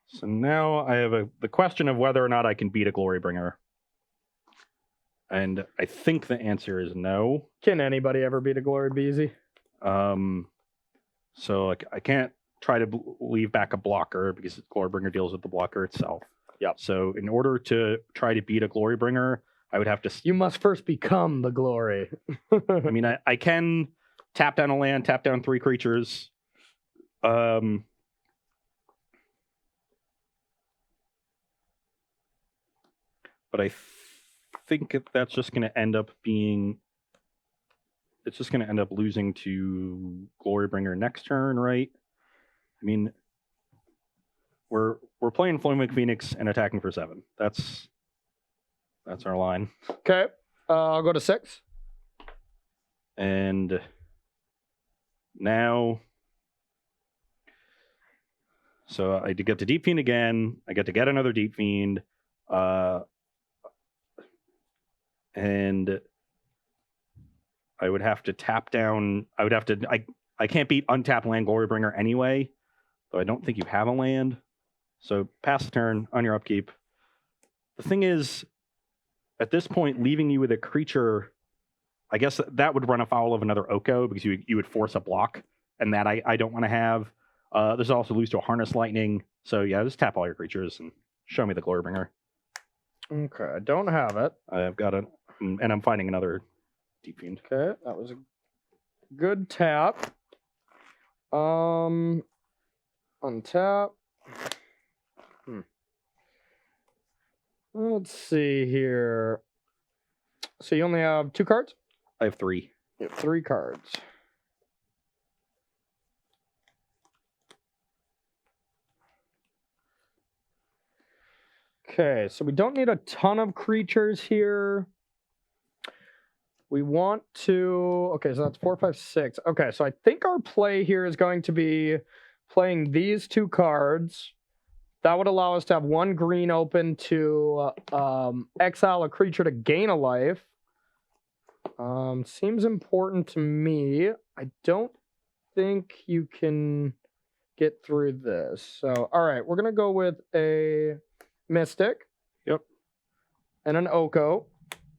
So now I have the question of whether or not I can beat a Glorybringer. And I think the answer is no. Can anybody ever beat a Glory Beezy? So I can't try to leave back a blocker because Glorybringer deals with the blocker itself. Yep. So in order to try to beat a Glorybringer, I would have to... You must first become the Glory. I mean, I can tap down a land, tap down 3 creatures. But I think that's just going to end up being... It's just going to end up losing to Glorybringer next turn, right? I mean, we're playing Flamewake Phoenix and attacking for 7. That's our line. Okay. I'll go to 6. And now... So I get to Deep Fiend again. I get to get another Deep Fiend. And I would have to tap down. I can't beat untapped land Glorybringer anyway, though I don't think you have a land. So pass the turn on your upkeep. The thing is, at this point, leaving you with a creature, I guess that would run afoul of another Oko because you would force a block, and that I don't want to have. There's also lose to a Harness Lightning. So yeah, just tap all your creatures and show me the Glorybringer. Okay, I don't have it. I've got it, and I'm finding another Deep Fiend. Okay, that was a good tap. Untap. Let's see here. So you only have 2 cards? I have 3. You have 3 cards. Okay, so we don't need a ton of creatures here. We want to... Okay, so that's 4, 5, 6. Okay, so I think our play here is going to be playing these 2 cards. That would allow us to have 1 green open to exile a creature to gain a life. Seems important to me. I don't think you can get through this. So, all right, we're going to go with a Mystic. Yep. And an Oko.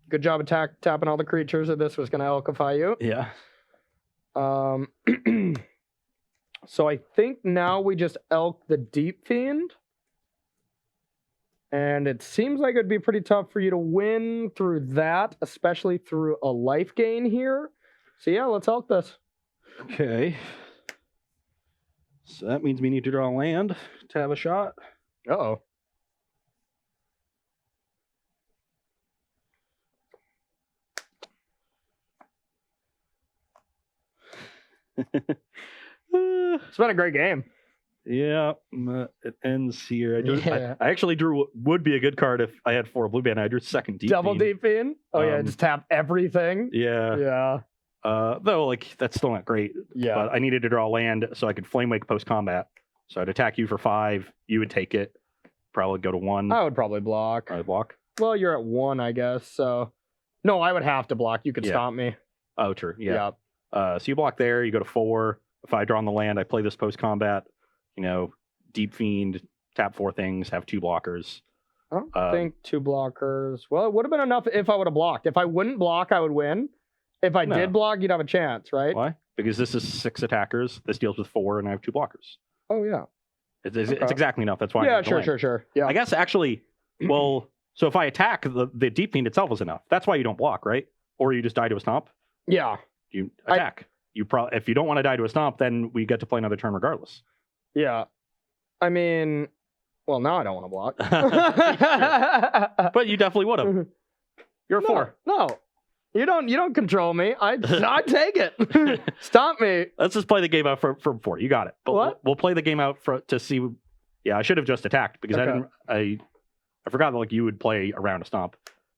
Good job of tapping all the creatures, or this was going to Elkify you. Yeah. So I think now we just Elk the Deep Fiend. And it seems like it'd be pretty tough for you to win through that, especially through a life gain here. So yeah, let's Elk this. Okay. So that means we need to draw land to have a shot. Uh-oh. It's been a great game. Yeah, it ends here. Yeah. I actually drew what would be a good card if I had 4 blue mana. I drew second Deep Double Fiend. Deep Fiend? Oh yeah, just tap everything. Yeah. Yeah. Though, like, that's still not great. Yeah. But I needed to draw land so I could Flame Wake post-combat. So I'd attack you for 5. You would take it. Probably go to 1. I would probably block. I'd block. Well, you're at 1, I guess, so... No, I would have to block. You could stop me. Oh, true. Yeah. Yeah. So you block there. You go to 4. If I draw on the land, I play this post-combat. You know, Deep Fiend, tap 4 things, have 2 blockers. I don't think 2 blockers. Well, it would have been enough if I would have blocked. If I wouldn't block, I would win. If I did block, you'd have a chance, right? Why? Because this is 6 attackers. This deals with 4, and I have 2 blockers. Oh, yeah. It's exactly enough. That's why. Yeah, sure. Yeah. I guess actually, well, so if I attack, the Deep Fiend itself is enough. That's why you don't block, right? Or you just die to a stomp. Yeah. You attack. If you don't want to die to a stomp, then we get to play another turn regardless. Yeah. I mean, well, now I don't want to block. But you definitely would have. You're a 4. No. You don't control me. I take it. Stomp me. Let's just play the game out from 4. You got it. But what? We'll play the game out to see. Yeah, I should have just attacked because I forgot that, like, you would play around a stomp.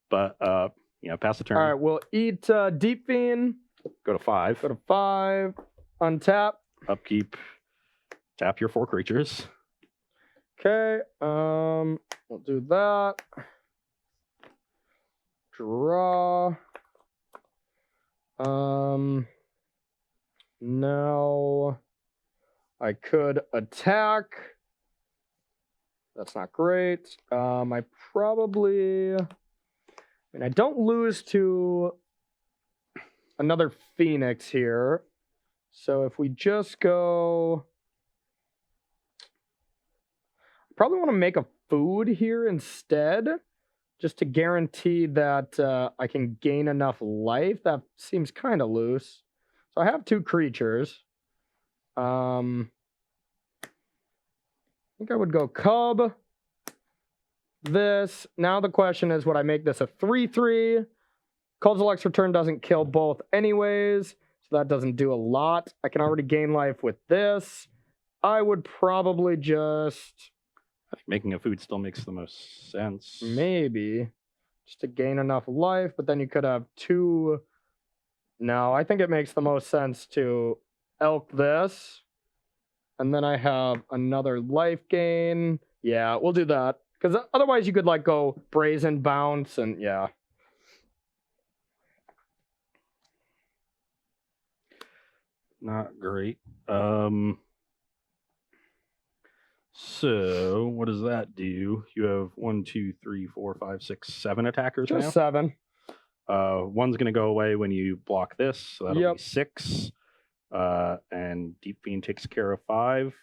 But pass the turn. All right, we'll eat Deep Fiend. Go to 5. Go to 5. Untap. Upkeep. Tap your 4 creatures. Okay. We'll do that. Draw. Now I could attack. That's not great. I don't lose to another Phoenix here. So if we just go, probably want to make a food here instead, just to guarantee that I can gain enough life. That seems kind of loose. So I have 2 creatures. I think I would go Cub. This. Now the question is, would I make this a 3/3? Kozilek's Return doesn't kill both anyways, so that doesn't do a lot. I can already gain life with this. I would probably just... I think making a food still makes the most sense. Maybe. Just to gain enough life, but then you could have 2... No, I think it makes the most sense to Elk this. And then I have another life gain. Yeah, we'll do that. Because otherwise you could, like, go Brazen Bounce and, yeah. Not great. So what does that do? You have 1, 2, 3, 4, 5, 6, 7 attackers Just now. 7. One's gonna go away when you block this, so that'll be 6. And Deep Fiend takes care of 5.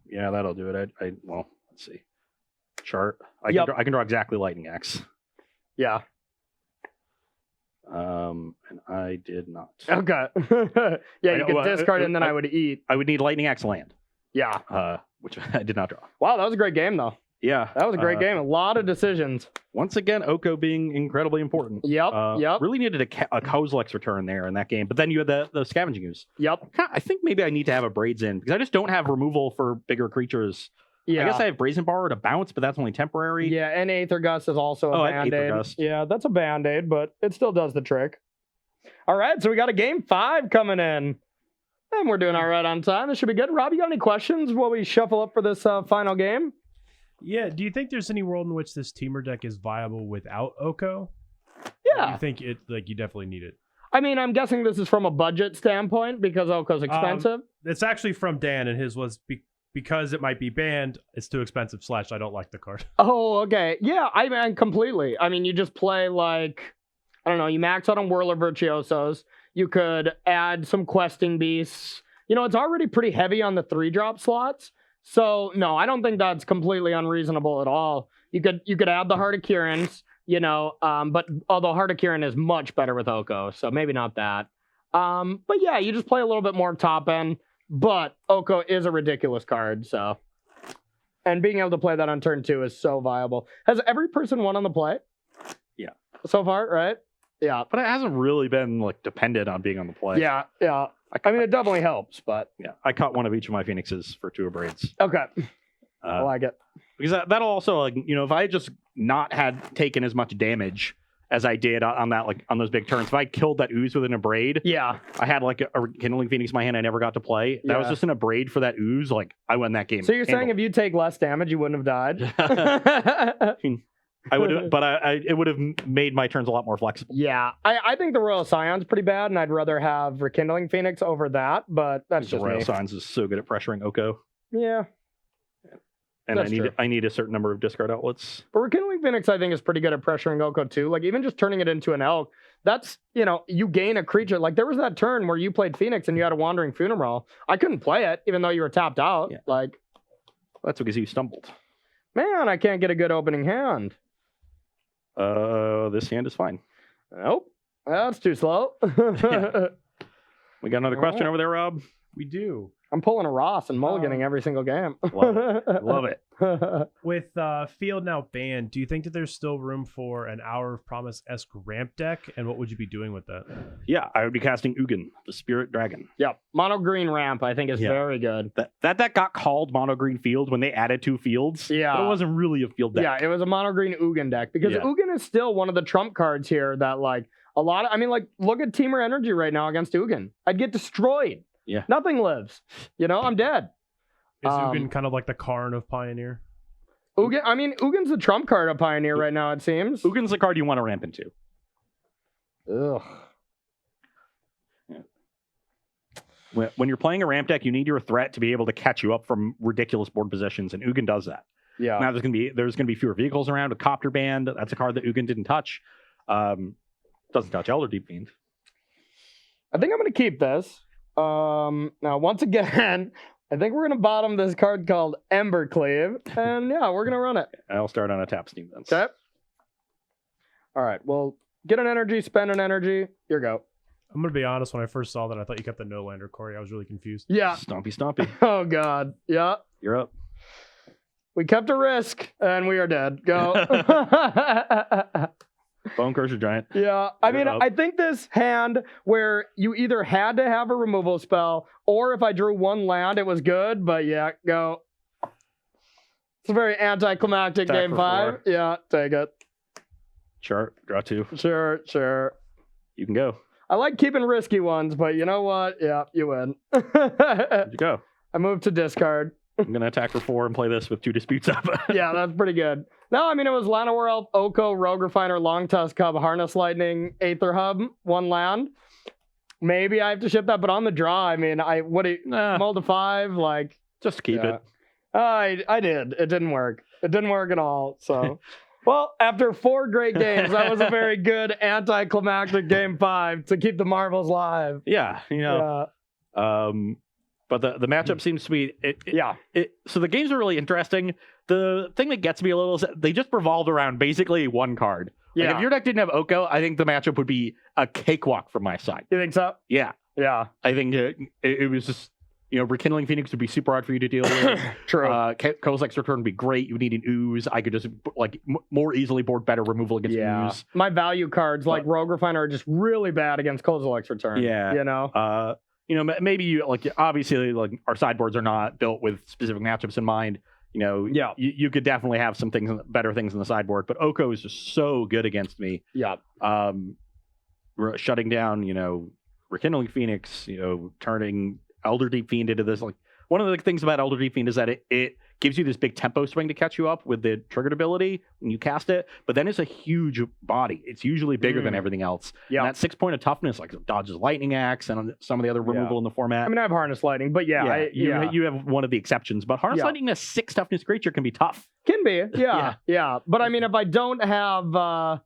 Yeah, that'll do it. Well, let's see. Chart. I can draw exactly Lightning Axe. Yeah. And I did not. Okay. Yeah, you could discard and then I would eat. I would need Lightning Axe land. Yeah. Which I did not draw. Wow, that was a great game, though. Yeah. That was a great game. A lot of decisions. Once again, Oko being incredibly important. Yep. Really needed a Kozilek's Return there in that game. But then you had the Scavenging Ooze. Yep. I think maybe I need to have a Braids in because I just don't have removal for bigger creatures Yeah. I guess I have Brazen Borrower to bounce, but that's only temporary. Yeah, and Aether Gust is also a Oh, and Aether Band-Aid. Gust. Yeah, that's a Band-Aid, but it still does the trick. All right, so we got a game 5 coming in. And we're doing all right on time. This should be good. Rob, you got any questions while we shuffle up for this final game? Yeah. Do you think there's any world in which this Temur deck is viable without Oko? Yeah. You think it you definitely need it? I mean, I'm guessing this is from a budget standpoint because Oko's expensive. It's actually from Dan, and his was because it might be banned. It's too expensive. / I don't like the card. Oh, okay. Yeah, I mean, completely. I mean, you just play like, I don't know, you max out on Whirler Virtuosos. You could add some questing beasts. You know, it's already pretty heavy on the 3-drop slots. So, no, I don't think that's completely unreasonable at all. You could add the Heart of Kirin's, you know, but although Heart of Kirin is much better with Oko, so maybe not that. But yeah, you just play a little bit more top end, but Oko is a ridiculous card, so. And being able to play that on turn 2 is so viable. Has every person won on the play? Yeah. So far, right? Yeah. But it hasn't really been like dependent on being on the play. Yeah, yeah. I mean, it definitely helps, but. Yeah. I caught one of each of my Phoenixes for 2 braids. Okay. I like it. Because that'll also, like, you know, if I had just not had taken as much damage as I did on that, like, on those big turns, if I killed that ooze within a braid, Yeah. I had like a Kindling Phoenix in my hand I never got to play. That was Yeah. just in a braid for that ooze. Like, I won that game. So you're saying if you take less damage, you wouldn't have died? I would have, but it would have made my turns a lot more flexible. Yeah. I think the Royal Scion's pretty bad, and I'd rather have Rekindling Phoenix over that, but that's just Royal me. Signs is so good at pressuring Oko. Yeah. And That's true. I need a certain number of discard outlets. But Rekindling Phoenix, I think, is pretty good at pressuring Oko, too. Like, even just turning it into an elk, that's, you know, you gain a creature. Like, there was that turn where you played Phoenix and you had a Wandering Funeral. I couldn't play it, even though you were tapped out. Yeah. Like, That's because you stumbled. man, I can't get a good opening hand. This hand is fine. Nope. That's too slow. We got another question over there, Rob. We do. I'm pulling a Ross and mulliganing every single game. Love it. With Field now banned, do you think that there's still room for an Hour of Promise-esque ramp deck? And what would you be doing with that? Yeah, I would be casting Ugin, the Spirit Dragon. Yep. Mono green ramp, I think, is Yeah. very good. That deck got called Mono Green Field when they added 2 fields. Yeah. But it wasn't really a field deck. Yeah, it was a mono green Ugin deck because Yeah. Ugin is still one of the trump cards here that, like, a lot of, I mean, like, look at Temur Energy right now against Ugin. I'd get destroyed. Yeah. Nothing lives. You know, I'm dead. Is Um, Ugin kind of like the Karn of Pioneer? Ugin's the trump card of Pioneer right now, it seems. Ugin's the card you want to ramp into. Ugh. When you're playing a ramp deck, you need your threat to be able to catch you up from ridiculous board positions, and Ugin does that. Yeah. Now there's gonna be fewer vehicles around. A Copter Band, that's a card that Ugin didn't touch. Doesn't touch Elder Deep Fiend. I think I'm going to keep this. Now, once again, I think we're going to bottom this card called Embercleave. And yeah, we're going to run it. I'll start on a tap steam then. Okay. All right. Well, get an energy, spend an energy. Here go. I'm going to be honest, when I first saw that, I thought you kept the no-lander, Corey. I was really confused. Yeah. Stompy, stompy. Oh, God. Yeah. You're up. We kept a risk, and we are dead. Go. Bone Crusher Giant. Yeah, I mean, You're up. I think this hand where you either had to have a removal spell, or if I drew 1 land, it was good. But yeah, go. It's a very anticlimactic Attack game for 5. 4. Yeah, take it. Sure. Draw 2. Sure. You can go. I like keeping risky ones, but you know what? Yeah, you win. Where'd you go? I moved to discard. I'm gonna attack for 4 and play this with 2 disputes up. Yeah, that's pretty good. No, I mean, it was Llanowar Elf, Oko, Rogue Refiner, Long Tusk Cub, Harness Lightning, Aether Hub, 1 land. Maybe I have to ship that, but on the draw, I mean, mull to 5, like. Just keep Yeah. it. I did. It didn't work. It didn't work at all. So, well, after 4 great games, that was a very good anticlimactic game 5 to keep the marbles live. Yeah, you know. Yeah. But the matchup seems to be Yeah. So the games are really interesting. The thing that gets me a little is that they just revolved around basically 1 card. Like, Yeah. if your deck didn't have Oko, I think the matchup would be a cakewalk from my side. You think so? Yeah, Yeah. I think it was just, you know, Rekindling Phoenix would be super hard for you to deal with. True. Kozilek's Return would be great. You would need an ooze. I could just like more easily board better removal against Yeah. ooze. My value cards like Rogue Refiner are just really bad against Kozilek's Return. Yeah. You know? You know, maybe you like obviously like our sideboards are not built with specific matchups in mind. Yeah. you could definitely have some better things in the sideboard. But Oko is just so good against me. Yeah. Shutting down, Rekindling Phoenix, turning Elder Deep Fiend into this. Like, one of the things about Elder Deep Fiend is that it gives you this big tempo swing to catch you up with the triggered ability when you cast it, but then it's a huge body. It's usually bigger than everything else. Yeah. And that 6 point of toughness, like, dodges Lightning Axe and some of the other removal in the format. I mean, I have Harness Lightning, but you have one of the exceptions. But Harness Lightning, a 6 toughness creature can be tough. Can be, yeah. But I mean, if I don't have...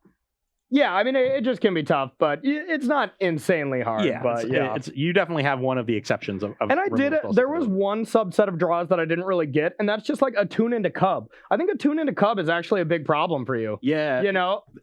I mean, it just can be tough, but it's not insanely hard. Yeah, but you definitely have one of the exceptions of and I did it. There was one subset of draws that I didn't really get, and that's just like a tune into Cub. I think a tune into Cub is actually a big problem for you. Yeah.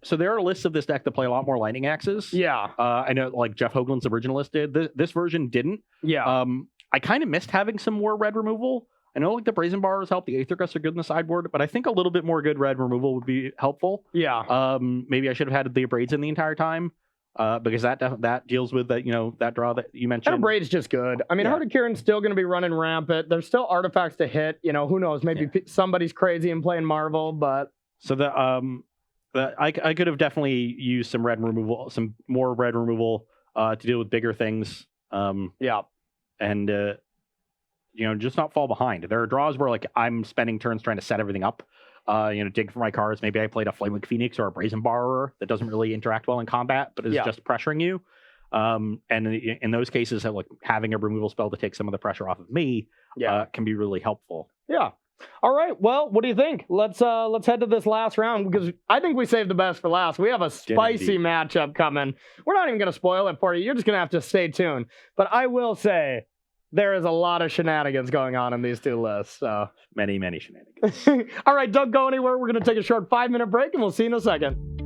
So there are lists of this deck that play a lot more Lightning Axes. Yeah. I know, like, Jeff Hoagland's original list did. This version didn't. Yeah. I kind of missed having some more red removal. I know, like, the Brazen Bars help, the Aether Gusts are good in the sideboard, but I think a little bit more good red removal would be helpful. Yeah. Maybe I should have had the Abrades in the entire time, because that deals with that, that draw that you mentioned. And Abrade's just good. I mean, Heart of Kieran's still going to be running rampant. There's still artifacts to hit. Who knows? Maybe somebody's crazy and playing Marvel, but... So I could have definitely used some more red removal to deal with bigger things. And just not fall behind. There are draws where, like, I'm spending turns trying to set everything up, dig for my cards. Maybe I played a Flamewing Phoenix or a Brazen Borrower that doesn't really interact well in combat, but is just pressuring you. And in those cases, like, having a removal spell to take some of the pressure off of me can be really helpful. Yeah. All right. Well, what do you think? Let's head to this last round, because I think we saved the best for last. We have a spicy matchup coming. We're not even going to spoil it for you. You're just going to have to stay tuned. But I will say, there is a lot of shenanigans going on in these two lists. So many shenanigans. All right, don't go anywhere. We're going to take a short 5-minute break, and we'll see you in a second.